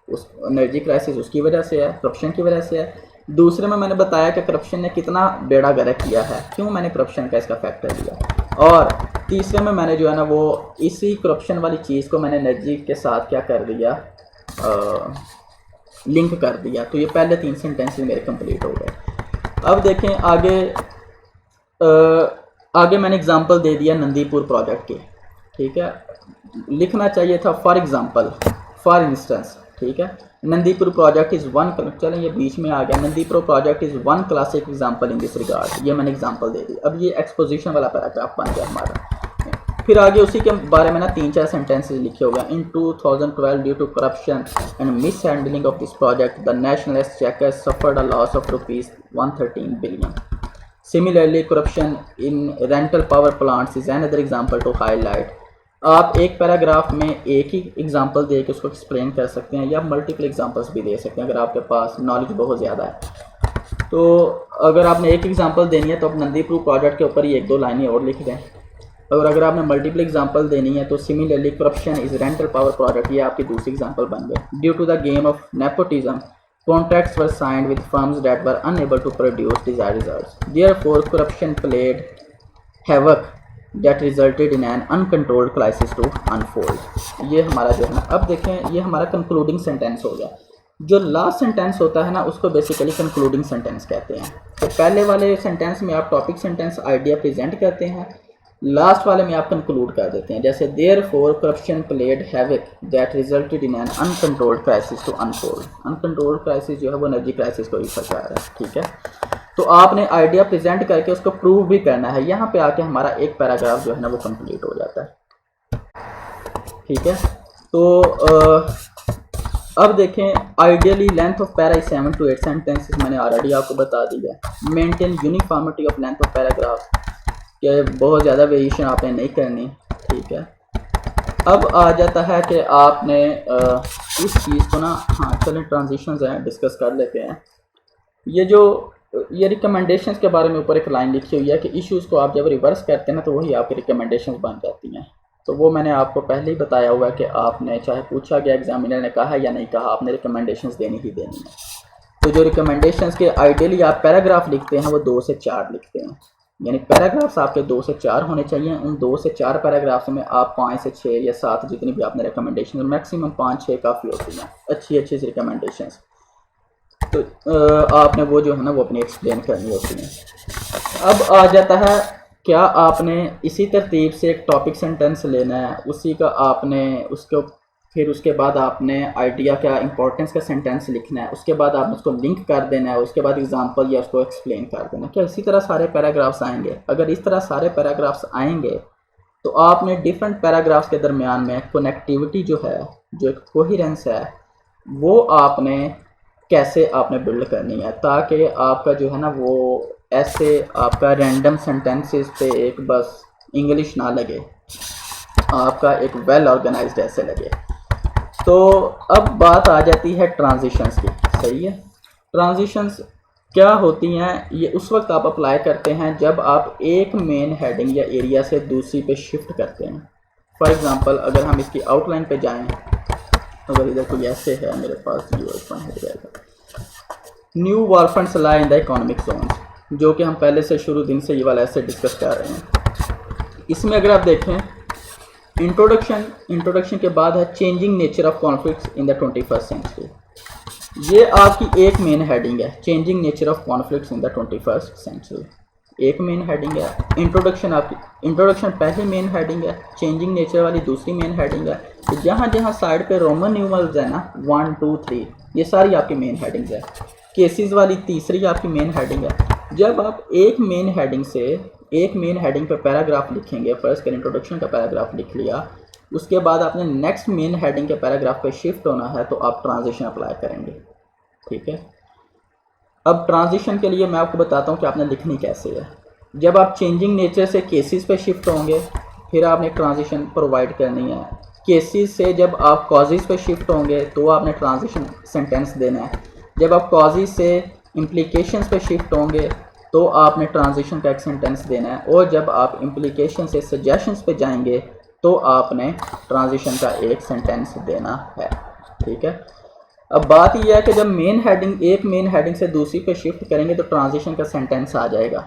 उस एनर्जी क्राइसिस उसकी वजह से है, करप्शन की वजह से है। दूसरे में मैंने बताया कि करप्शन ने कितना बेड़ा गर्क किया है, क्यों मैंने करप्शन का इसका फैक्टर दिया। और तीसरे में मैंने जो है ना वो इसी करप्शन वाली चीज़ को मैंने एनर्जी के साथ क्या कर दिया, लिंक कर दिया। तो ये पहले 3 सेंटेंसेस मेरे कंप्लीट हो गए। अब देखें आगे मैंने एग्जांपल दे दिया नंदीपुर प्रोजेक्ट के, ठीक है। लिखना चाहिए था फॉर एग्जांपल, फॉर इंस्टेंस, ठीक है। नंदीपुर प्रोजेक्ट इज़ वन, चलें ये बीच में आ गया, Nandipur project is one classic example in this regard. ये मैंने एग्जांपल दे दी। अब ये एक्सपोजिशन वाला पैराग्राफ बन गया हमारा। फिर आगे उसी के बारे में ना 3-4 सेंटेंसेस लिखे हो गए। In 2012 due to corruption and mishandling of this project the national exchequer suffered a loss of ₹113 billion. Similarly corruption in rental power plants is another example to highlight. आप एक पैराग्राफ में एक ही एग्जांपल दे के उसको एक्सप्लेन कर सकते हैं, या मल्टीपल एग्जांपल्स भी दे सकते हैं अगर आपके पास नॉलेज बहुत ज़्यादा है। तो अगर आपने एक एग्जांपल देनी है तो आप नंदीपुर प्रोजेक्ट के ऊपर ही 1-2 लाइनें और लिख दें। और अगर आपने मल्टीपल एग्जांपल देनी है तो similarly corruption is rental power project, ये आपकी दूसरी एग्जांपल बन गई। Due to the game of nepotism contracts were signed with firms that were unable to produce desired results. Therefore, corruption played havoc that resulted in an uncontrolled crisis to unfold. ये हमारा जो है ना, अब देखें ये हमारा कंक्लूडिंग सेंटेंस हो गया। जो लास्ट सेंटेंस होता है ना उसको बेसिकली कंक्लूडिंग सेंटेंस कहते हैं। तो पहले वाले सेंटेंस में आप टॉपिक सेंटेंस आइडिया प्रेजेंट करते हैं, लास्ट वाले में आप कंक्लूड कर देते हैं। जैसे therefore corruption played havoc that resulted in an uncontrolled crisis to unfold. Uncontrolled crisis जो है वो एनर्जी क्राइसिस को रिफर कर रहा है, ठीक है। तो आपने आइडिया प्रेजेंट करके उसको प्रूव भी करना है। यहाँ पे आके हमारा एक पैराग्राफ जो है ना वो कंप्लीट हो जाता है, ठीक है। तो अब देखें ideally length of para 7 to 8 sentences मैंने ऑलरेडी आपको बता दिया। Maintain uniformity of length of paragraph, कि बहुत ज़्यादा वेरिएशन आपने नहीं करनी, ठीक है। अब आ जाता है कि आपने इस चीज़ को ना, हाँ चलें ट्रांजिशंस हैं डिस्कस कर लेते हैं। ये रिकमेंडेशंस के बारे में ऊपर एक लाइन लिखी हुई है कि इश्यूज़ को आप जब रिवर्स करते हैं ना तो वही आपकी रिकमेंडेशंस बन जाती हैं। तो वो मैंने आपको पहले ही बताया हुआ है कि आपने चाहे पूछा गया एग्जामिनर ने कहा या नहीं कहा, आपने रिकमेंडेशंस देनी ही देनी है। तो जो रिकमेंडेशंस के आइडियली आप पैराग्राफ लिखते हैं वो 2 से 4 लिखते हैं, यानी पैराग्राफ्स आपके 2 से 4 होने चाहिए। उन 2 से 4 पैराग्राफ्स में आप 5 से 6 या 7 जितनी भी आपने रिकमेंडेशन, मैक्सिमम 5-6 काफ़ी होती हैं अच्छी रिकमेंडेशंस। तो आपने वो जो है ना वो अपनी एक्सप्लेन करनी होती है। अब आ जाता है क्या आपने इसी तरतीब से एक टॉपिक सेंटेंस लेना है, उसी का आपने उसको फिर उसके बाद आपने आइडिया का इंपॉर्टेंस का सेंटेंस लिखना है, उसके बाद आपने उसको लिंक कर देना है, उसके बाद एग्जांपल या उसको एक्सप्लेन कर देना है। क्या इसी तरह सारे पैराग्राफ्स आएंगे? अगर इस तरह सारे पैराग्राफ्स आएंगे तो आपने डिफरेंट पैराग्राफ्स के दरमियान में कनेक्टिविटी जो है, जो एक कोहेरेंस है, वो आपने कैसे आपने बिल्ड करनी है ताकि आपका जो है ना वो ऐसे आपका रैंडम सेंटेंसेस पे एक बस इंग्लिश ना लगे। आपका एक वेल ऑर्गेनाइज्ड ऐसे लगे। तो अब बात आ जाती है ट्रांजिशंस की, सही है। ट्रांजिशंस क्या होती हैं, ये उस वक्त आप अप्लाई करते हैं जब आप एक मेन हेडिंग या एरिया से दूसरी पे शिफ्ट करते हैं। फॉर एग्जांपल अगर हम इसकी आउटलाइन पे जाएं, अगर इधर कोई ऐसे है मेरे पास, ये ओपन हो जाएगा, new warfronts lie in the economic zone, जो कि हम पहले से शुरू दिन से ये वाला ऐसे डिस्कस कर रहे हैं। इसमें अगर आप देखें इंट्रोडक्शन के बाद है changing nature of conflicts in the 21st century. ये आपकी एक मेन हेडिंग है, changing nature of conflicts in the 21st century, एक मेन हेडिंग है। इंट्रोडक्शन पहली मेन हेडिंग है, चेंजिंग नेचर वाली दूसरी मेन हेडिंग है। तो जहाँ जहाँ साइड पे रोमन न्यूमरल्स है ना 1 2 3, ये सारी आपकी मेन हेडिंग्स है। केसेस वाली तीसरी आपकी मेन हेडिंग है। जब आप एक मेन हेडिंग पे पैराग्राफ लिखेंगे, फर्स्ट के इंट्रोडक्शन का पैराग्राफ लिख लिया, उसके बाद आपने नेक्स्ट मेन हेडिंग के पैराग्राफ पे शिफ्ट होना है, तो आप ट्रांजिशन अप्लाई करेंगे, ठीक है। अब ट्रांजिशन के लिए मैं आपको बताता हूँ कि आपने लिखनी कैसे है। जब आप चेंजिंग नेचर से केसेस पे शिफ्ट होंगे, फिर आपने ट्रांजिशन प्रोवाइड करनी है। केसेस से जब आप कॉजेज पे शिफ्ट होंगे तो आपने ट्रांजिशन सेंटेंस देना है। जब आप कॉजेज से इम्प्लीकेशंस पे शिफ्ट होंगे तो आपने ट्रांजिशन का एक सेंटेंस देना है। और जब आप इम्प्लीकेशन से सजेशंस पे जाएंगे तो आपने ट्रांजिशन का एक सेंटेंस देना है, ठीक है। अब बात यह है कि जब एक मेन हेडिंग से दूसरी पे शिफ्ट करेंगे तो ट्रांजिशन का सेंटेंस आ जाएगा,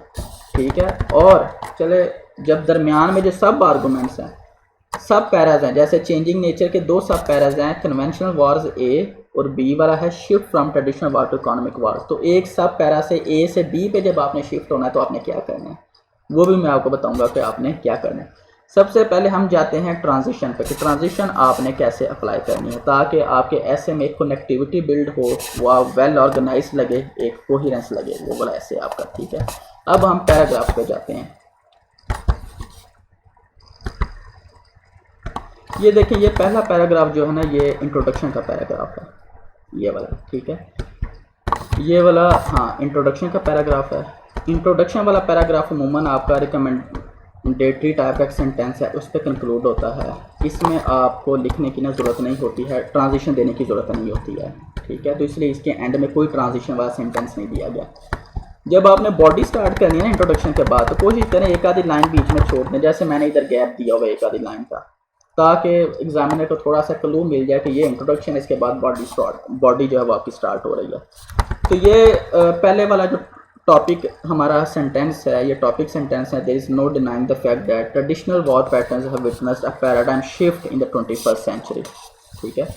ठीक है। और चले जब दरमियान में जो सब आर्गूमेंट्स हैं, सब पैराज हैं, जैसे चेंजिंग नेचर के 2 सब पैराज हैं, कन्वेंशनल वार्स ए और बी वाला है shift from traditional war to economic war. तो एक सब पैरा से ए से बी पे जब आपने शिफ्ट होना है तो आपने क्या करना है, वो भी मैं आपको बताऊंगा कि आपने क्या करना है। सबसे पहले हम जाते हैं ट्रांजिशन पे कि ट्रांजिशन आपने कैसे अप्लाई करनी है ताकि आपके ऐसे में एक कनेक्टिविटी बिल्ड हो, वो वेल ऑर्गेनाइज लगे, एक कोहिरेंस लगे, वो वाला ऐसे आपका, ठीक है। अब हम पैराग्राफ पे जाते हैं। ये देखें, ये पहला पैराग्राफ जो है ना, ये इंट्रोडक्शन का पैराग्राफ है, ये वाला, ठीक है। ये वाला हाँ इंट्रोडक्शन का पैराग्राफ है। इंट्रोडक्शन वाला पैराग्राफ अमूमन आपका रिकमेंडेटरी टाइप का सेंटेंस है, उस पर कंक्लूड होता है। इसमें आपको लिखने की ना ज़रूरत नहीं होती है, ट्रांजिशन देने की ज़रूरत नहीं होती है, ठीक है। तो इसलिए इसके एंड में कोई ट्रांजिशन वाला सेंटेंस नहीं दिया गया। जब आपने बॉडी स्टार्ट करनी है ना इंट्रोडक्शन के बाद, तो कोशिश करें एक आधी लाइन बीच में छोड़ दें, जैसे मैंने इधर गैप दिया हुआ एक आधी लाइन का, ताकि एग्जामिनर को थोड़ा सा क्लू मिल जाए कि ये इंट्रोडक्शन, इसके बाद बॉडी जो है वो आपकी स्टार्ट हो रही है। तो ये पहले वाला जो टॉपिक हमारा सेंटेंस है, ये टॉपिक सेंटेंस है, there is no denying the fact that traditional war patterns have witnessed a paradigm shift in the 21st century, ठीक है।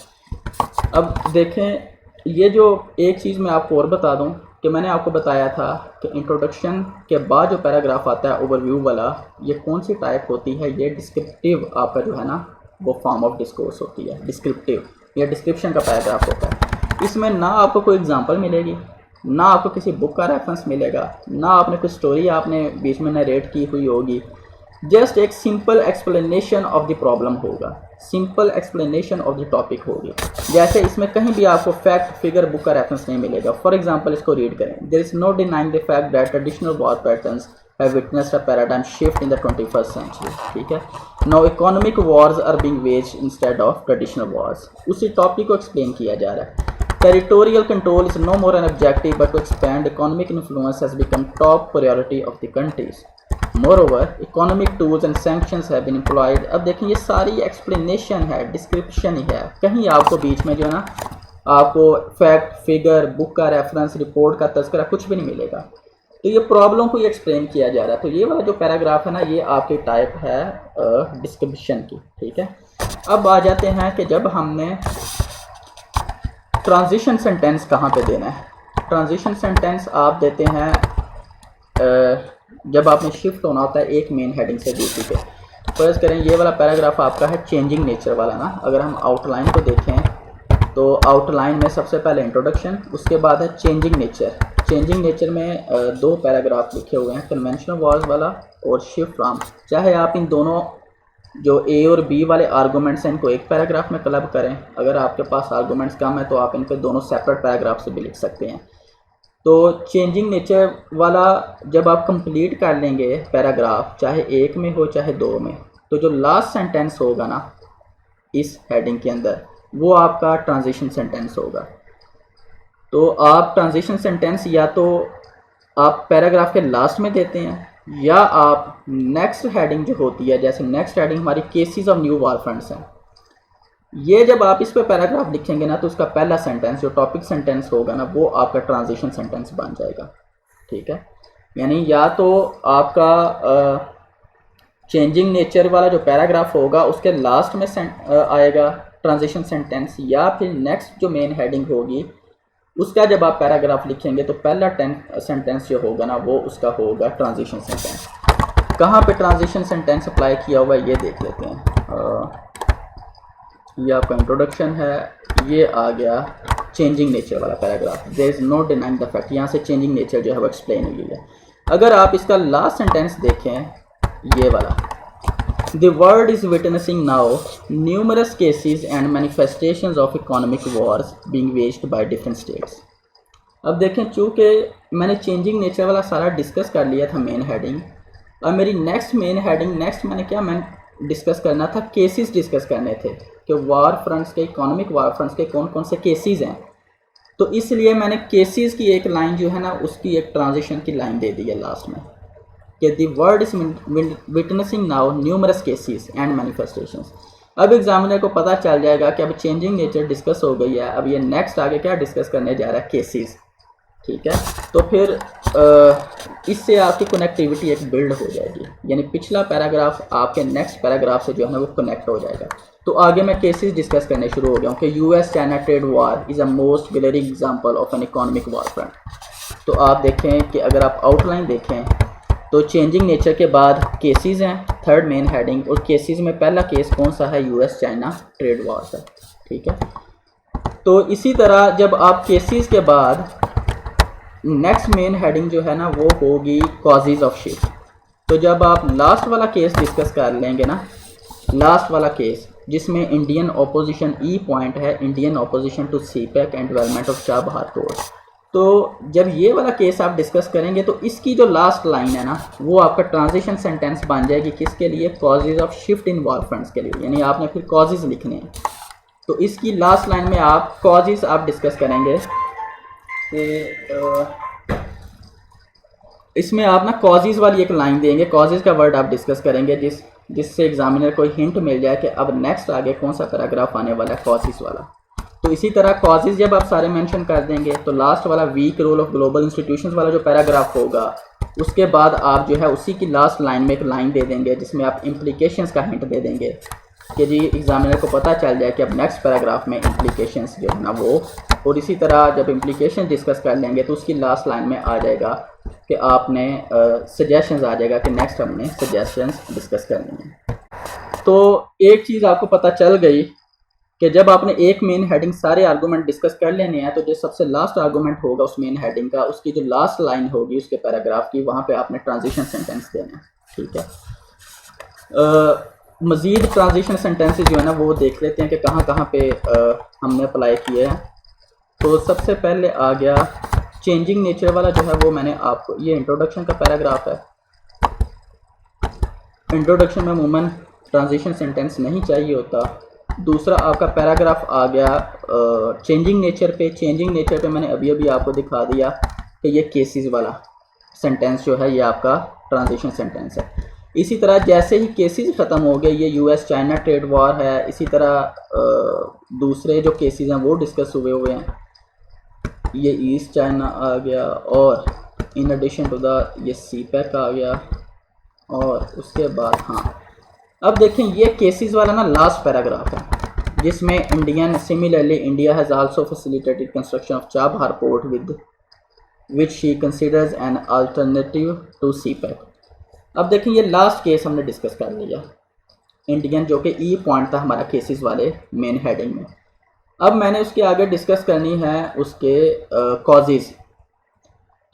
अब देखें, ये जो एक चीज़ मैं आपको और बता दूं कि मैंने आपको बताया था कि इंट्रोडक्शन के बाद जो पैराग्राफ आता है ओवरव्यू वाला, ये कौन सी टाइप होती है, ये डिस्क्रिप्टिव आपका जो है ना वो फॉर्म ऑफ डिस्कोर्स होती है, डिस्क्रिप्टिव या डिस्क्रिप्शन का पैराग्राफ होता है। इसमें ना आपको कोई एग्जांपल मिलेगी, ना आपको किसी बुक का रेफरेंस मिलेगा, ना आपने कोई स्टोरी आपने बीच में नरेट की हुई होगी, जस्ट एक simple explanation of the problem होगा, simple explanation of the topic होगी। जैसे इसमें कहीं भी आपको फैक्ट फिगर बुक का रेफरेंस नहीं मिलेगा। फॉर एग्जांपल इसको रीड करें, there is no denying the fact that traditional war patterns have witnessed a paradigm shift in the 21st century, ठीक है। Now economic wars are being waged instead of traditional wars. उसी टॉपिक को एक्सप्लेन किया जा रहा है। Territorial control is no more an objective, but to expand economic influence has become top priority of the countries. Moreover, economic tools and sanctions have been employed. अब देखिए ये सारी एक्सप्लेनेशन है, डिस्क्रिप्शन ही है, कहीं आपको बीच में जो है ना आपको फैक्ट फिगर बुक का रेफरेंस रिपोर्ट का तस्करा कुछ भी नहीं मिलेगा। तो ये प्रॉब्लम को ये एक्सप्लेन किया जा रहा है। तो ये वाला जो पैराग्राफ है ना, ये आपकी टाइप है डिस्क्रिप्शन की, ठीक है। अब आ जाते हैं कि जब हमने ट्रांजिशन सेंटेंस कहाँ पे देना है। ट्रांजिशन सेंटेंस आप देते हैं जब आपने शिफ्ट होना होता है एक मेन हेडिंग से दूसरी पे। फर्स्ट करें, ये वाला पैराग्राफ आपका है चेंजिंग नेचर वाला ना। अगर हम आउटलाइन को देखें तो आउटलाइन में सबसे पहले इंट्रोडक्शन, उसके बाद है चेंजिंग नेचर। चेंजिंग नेचर में 2 पैराग्राफ लिखे हुए हैं, कन्वेंशनल वॉर्स वाला और शिफ्ट फ्रॉम। चाहे आप इन दोनों जो ए और बी वाले आर्गूमेंट्स हैं इनको एक पैराग्राफ में क्लब करें, अगर आपके पास आर्गूमेंट्स कम है तो आप इनको दोनों सेपरेट पैराग्राफ से भी लिख सकते हैं। तो चेंजिंग नेचर वाला जब आप कंप्लीट कर लेंगे पैराग्राफ, चाहे एक में हो चाहे 2 में, तो जो लास्ट सेंटेंस होगा ना इस हेडिंग के अंदर वो आपका ट्रांजिशन सेंटेंस होगा। तो आप ट्रांजिशन सेंटेंस या तो आप पैराग्राफ के लास्ट में देते हैं या आप नेक्स्ट हेडिंग जो होती है, जैसे नेक्स्ट हेडिंग हमारी cases of new war funds हैं, ये जब आप इस पर पैराग्राफ लिखेंगे ना तो उसका पहला सेंटेंस जो टॉपिक सेंटेंस होगा ना वो आपका ट्रांजिशन सेंटेंस बन जाएगा। ठीक है, यानी या तो आपका चेंजिंग नेचर वाला जो पैराग्राफ होगा उसके लास्ट में आएगा ट्रांजिशन सेंटेंस, या फिर नेक्स्ट जो मेन हेडिंग होगी उसका जब आप पैराग्राफ लिखेंगे तो पहला सेंटेंस जो होगा ना वो उसका होगा ट्रांजिशन सेंटेंस। कहाँ पे ट्रांजिशन सेंटेंस अप्लाई किया हुआ है ये देख लेते हैं। ये आपका इंट्रोडक्शन है, ये आ गया चेंजिंग नेचर वाला paragraph, there is no denying the fact, यहाँ से चेंजिंग नेचर जो है वो एक्सप्लेन हुई है। अगर आप इसका लास्ट सेंटेंस देखें ये वाला, the world is witnessing now numerous cases and manifestations of economic wars being waged by different states. अब देखें, चूँकि मैंने चेंजिंग नेचर वाला सारा डिस्कस कर लिया था मेन हेडिंग, और मेरी नेक्स्ट मेन हेडिंग मैंने डिस्कस करना था, केसेस डिस्कस करने थे कि वार फ्रंट्स के, इकोनॉमिक वार फ्रंट्स के कौन कौन से केसेस हैं। तो इसलिए मैंने केसेस की एक लाइन जो है ना उसकी एक ट्रांजिशन की लाइन दे दी है लास्ट में कि the world is witnessing now numerous cases and manifestations. अब एग्जामिनर को पता चल जाएगा कि अब चेंजिंग नेचर डिस्कस हो गई है, अब ये नेक्स्ट आगे क्या डिस्कस करने जा रहा है, केसेस। ठीक है, तो फिर इससे आपकी कनेक्टिविटी एक बिल्ड हो जाएगी, यानी पिछला पैराग्राफ आपके नेक्स्ट पैराग्राफ से जो है ना वो कनेक्ट हो जाएगा। तो आगे मैं केसेस डिस्कस करने शुरू हो गया हूँ कि US China trade war is a most glaring example of an economic war front. तो आप देखें कि अगर आप आउटलाइन देखें तो चेंजिंग नेचर के बाद केसेस हैं, थर्ड मेन हेडिंग, और केसेस में पहला केस कौन सा है, यूएस चाइना ट्रेड वार का। ठीक है, तो इसी तरह जब आप केसेस के बाद नेक्स्ट मेन हेडिंग जो है ना वो होगी कॉजेज ऑफ शिफ्ट। तो जब आप लास्ट वाला केस डिस्कस कर लेंगे ना, लास्ट वाला केस जिसमें इंडियन ऑपोजिशन ई पॉइंट है, Indian opposition to CPEC and development of Chabahar port, तो जब ये वाला केस आप डिस्कस करेंगे तो इसकी जो लास्ट लाइन है ना वो आपका ट्रांजिशन सेंटेंस बन जाएगी, किसके लिए, causes of shift in war fronts के लिए, यानी आपने फिर कॉजेज लिखने हैं। तो इसकी लास्ट लाइन में आप कॉजेज आप डिस्कस करेंगे, इसमें आप ना कॉजेज वाली एक लाइन देंगे, कॉजेज का वर्ड आप डिस्कस करेंगे जिससे एग्जामिनर को हिंट मिल जाए कि अब नेक्स्ट आगे कौन सा पैराग्राफ आने वाला है, कॉजेज वाला। तो इसी तरह कॉजेज जब आप सारे मेंशन कर देंगे तो लास्ट वाला weak role of global institutions वाला जो पैराग्राफ होगा उसके बाद आप जो है उसी की लास्ट लाइन में एक लाइन दे देंगे जिसमें आप इम्प्लीकेशंस का हिंट दे देंगे कि जी एग्जामिनर को पता चल जाए कि अब नेक्स्ट पैराग्राफ में इम्प्लीकेशंस जो है ना वो, और इसी तरह जब इम्प्लीकेशन डिस्कस कर लेंगे तो उसकी लास्ट लाइन में आ जाएगा कि आपने सजेशंस आ जाएगा कि नेक्स्ट हमने सजेशंस डिस्कस करनी है। तो एक चीज़ आपको पता चल गई कि जब आपने एक मेन हेडिंग सारे आर्गूमेंट डिस्कस कर लेने हैं तो जो सबसे लास्ट आर्गूमेंट होगा उस मेन हेडिंग का, उसकी जो लास्ट लाइन होगी उसके पैराग्राफ की, वहाँ पे आपने ट्रांजिशन सेंटेंस देना है। ठीक है, मज़ीद ट्रांजिशन सेंटेंसेस जो है ना वो देख लेते हैं कि कहाँ कहाँ पे हमने अप्लाई किए हैं। तो सबसे पहले आ गया चेंजिंग नेचर वाला जो है वो मैंने आपको, ये इंट्रोडक्शन का पैराग्राफ है, इंट्रोडक्शन में अमूमन ट्रांजिशन सेंटेंस नहीं चाहिए होता। दूसरा आपका पैराग्राफ आ गया चेंजिंग नेचर पे, चेंजिंग नेचर पे मैंने अभी अभी आपको दिखा दिया कि ये केसेस वाला सेंटेंस जो है ये आपका ट्रांजिशन सेंटेंस है। इसी तरह जैसे ही केसेस ख़त्म हो गए, ये यूएस चाइना ट्रेड वॉर है, इसी तरह दूसरे जो केसेस हैं वो डिस्कस हुए हैं, ये ईस्ट चाइना आ गया, और इन एडिशन टू द ये सीपैक आ गया, और उसके बाद हाँ अब देखें ये केसेस वाला ना लास्ट पैराग्राफ है जिसमें similarly India has also facilitated construction of Chabahar port with which she considers an alternative to CPEC. अब देखें ये लास्ट केस हमने डिस्कस कर लिया, इंडियन जो कि ई पॉइंट था हमारा केसेस वाले मेन हेडिंग में। अब मैंने उसके आगे डिस्कस करनी है उसके कॉजेज़।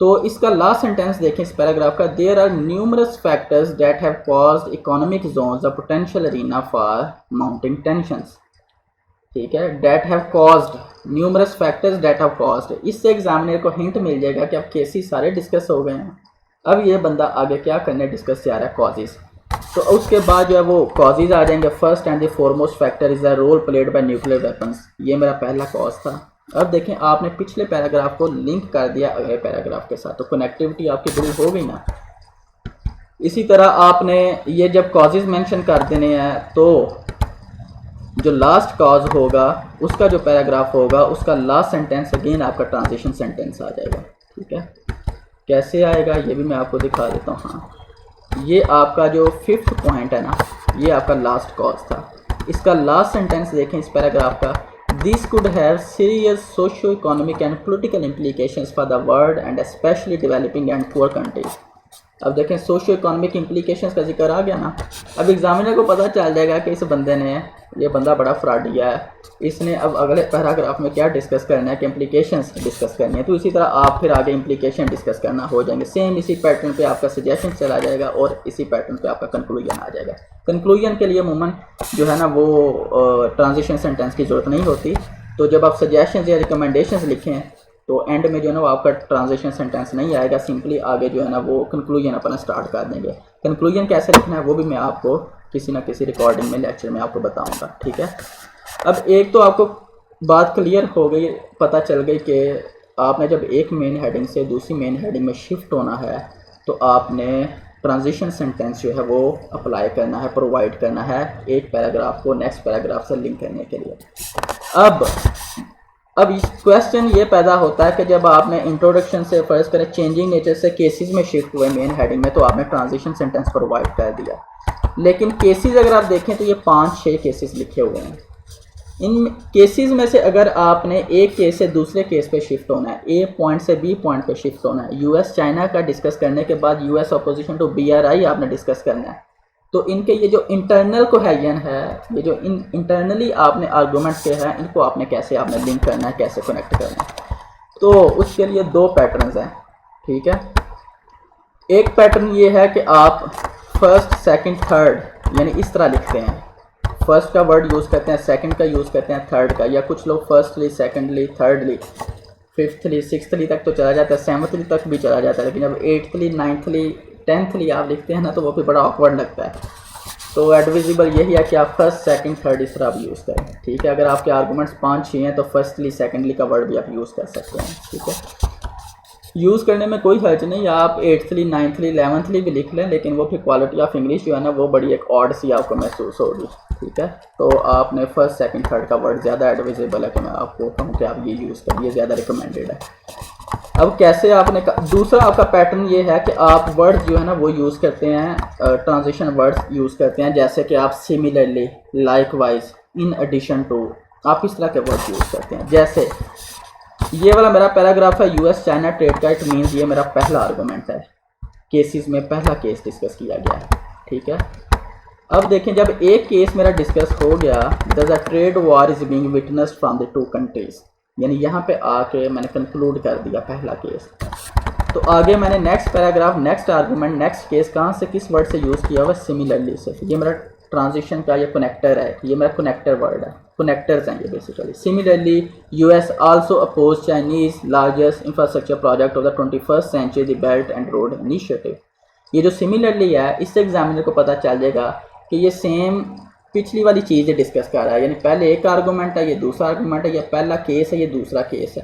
तो इसका लास्ट सेंटेंस देखें इस पैराग्राफ का, there are numerous factors that have caused economic zones a potential arena for mounting tensions. ठीक है, that have caused, numerous factors that have caused, इससे एग्जामिनर को हिंट मिल जाएगा कि अब केसेस सारे डिस्कस हो गए हैं, अब ये बंदा आगे क्या करने डिस्कस से आ रहा है, कॉजेज। तो उसके बाद जो है वो कॉजेज आ जाएंगे। First and the foremost factor is the role played by nuclear weapons, ये मेरा पहला कॉज था। अब देखें आपने पिछले पैराग्राफ को लिंक कर दिया अगले पैराग्राफ के साथ, तो कनेक्टिविटी आपकी बिल्ड हो गई ना। इसी तरह आपने ये जब कॉजेज मेंशन कर देने हैं तो जो लास्ट कॉज होगा उसका जो पैराग्राफ होगा उसका लास्ट सेंटेंस अगेन आपका ट्रांजिशन सेंटेंस आ जाएगा। ठीक है, कैसे आएगा ये भी मैं आपको दिखा देता हूँ। हाँ, ये आपका जो 5th पॉइंट है ना, ये आपका लास्ट कॉज था। इसका लास्ट सेंटेंस देखें इस पैराग्राफ का, this could have serious socio economic and political implications for the world and specially developing and poor countries. अब देखें सोशो इकोनॉमिक इम्प्लीकेशंस का जिक्र आ गया ना। अब एग्जामिनर को पता चल जाएगा कि इस बंदे ने, ये बंदा बड़ा फ्रॉडिया है, इसने अब अगले पैराग्राफ में क्या डिस्कस करना है कि इम्प्लीकेशंस डिस्कस करनी है। तो इसी तरह आप फिर आगे इम्प्लीकेशन डिस्कस करना हो जाएंगे। सेम इसी पैटर्न पे आपका सजेशन चला जाएगा और इसी पैटर्न पे आपका कंक्लूजन आ जाएगा। कंक्लूजन के लिए अमूमन जो है ना वो ट्रांजिशन सेंटेंस की ज़रूरत नहीं होती। तो जब आप सजेशन या रिकमेंडेशंस लिखें तो एंड में जो है ना वो आपका ट्रांजिशन सेंटेंस नहीं आएगा, सिंपली आगे जो है ना वो कंक्लूजन अपना स्टार्ट कर देंगे। कंक्लूजन कैसे लिखना है वो भी मैं आपको किसी ना किसी रिकॉर्डिंग में, लेक्चर में आपको बताऊंगा। ठीक है, अब एक तो आपको बात क्लियर हो गई, पता चल गई कि आपने जब एक मेन हेडिंग से दूसरी मेन हेडिंग में शिफ्ट होना है तो आपने ट्रांजिशन सेंटेंस जो है वो अप्लाई करना है, प्रोवाइड करना है एक पैराग्राफ को नेक्स्ट पैराग्राफ से लिंक करने के लिए। अब इस क्वेश्चन ये पैदा होता है कि जब आपने इंट्रोडक्शन से फर्ज करें चेंजिंग नेचर से केसेस में शिफ्ट हुए मेन हेडिंग में, तो आपने ट्रांजिशन सेंटेंस प्रोवाइड कर दिया। लेकिन केसेस अगर आप देखें तो ये 5-6 केसेस लिखे हुए हैं। इन केसेस में से अगर आपने एक केस से दूसरे केस पे शिफ्ट होना है, ए पॉइंट से बी पॉइंट पे शिफ्ट होना है, यूएस चाइना का डिस्कस करने के बाद यूएस अपोजिशन टू बीआरआई आपने डिस्कस करना है, तो इनके ये जो इंटरनल कोहेजन है, ये जो इंटरनली आपने आर्गूमेंट के हैं, इनको आपने कैसे आपने लिंक करना है, कैसे कनेक्ट करना है। तो उसके लिए 2 पैटर्न्स हैं। ठीक है, एक पैटर्न ये है कि आप फर्स्ट सेकंड थर्ड यानी इस तरह लिखते हैं। फर्स्ट का वर्ड यूज़ करते हैं, सेकंड का यूज़ करते हैं, थर्ड का, या कुछ लोग फर्स्टली, सेकंडली, थर्डली, फिफ्थली, सिक्स्थली तक तो चला जाता है, 7th तक भी चला जाता है। लेकिन जब 8thली, 9thली, 10thली आप लिखते हैं ना तो वो भी बड़ा ऑकवर्ड लगता है। तो एडविजिबल यही है कि आप फर्स्ट सेकंड थर्ड इस तरह आप यूज़ करें। ठीक है, अगर आपके आर्गूमेंट्स 5-6 हैं तो फर्स्टली सेकंडली का वर्ड भी आप यूज़ कर सकते हैं। ठीक है, यूज़ करने में कोई हर्ज नहीं, आप 8thली, 9thली, 11thली भी लिख लें, लेकिन वो फिर क्वालिटी ऑफ इंग्लिश जो है ना वो बड़ी एक ऑड सी आपको महसूस होगी। ठीक है, तो आपने फर्स्ट सेकंड थर्ड का वर्ड ज़्यादा एडवाइजेबल है कि मैं आपको कहूँ कि आप ये यूज़ करिए, ज़्यादा रिकमेंडेड है। अब कैसे आपने दूसरा आपका पैटर्न ये है कि आप वर्ड्स जो है ना वो यूज़ करते हैं, ट्रांजिशन वर्ड्स यूज़ करते हैं, जैसे कि आप similarly, likewise, in addition to, आप इस तरह के वर्ड्स यूज़ करते हैं। जैसे ये वाला मेरा पैराग्राफ है यूएस चाइना ट्रेड का, इट मीन्स ये मेरा पहला आर्गूमेंट है, केसेस में पहला केस डिस्कस किया गया है। ठीक है, अब देखें जब एक केस मेरा डिस्कस हो गया, the trade war is being witnessed from the 2 countries, यानी यहाँ पे आके मैंने कंक्लूड कर दिया पहला केस। तो आगे मैंने next paragraph, next argument, next case कहाँ से किस वर्ड से यूज़ किया हुआ, सिमिलरली से। ये मेरा ट्रांजिशन का ये कनेक्टर है, ये मेरा कनेक्टर वर्ड है, कनेक्टर्स हैं ये basically. Similarly US also oppose Chinese largest infrastructure project of the 21st century, the belt and road initiative. ये जो सिमिलरली है इससे एग्जामिनर को पता चल जाएगा कि ये सेम पिछली वाली चीज़ें डिस्कस कर रहा है, यानी पहले एक आर्गूमेंट है, ये दूसरा आर्गूमेंट है, ये पहला केस है, ये दूसरा केस है।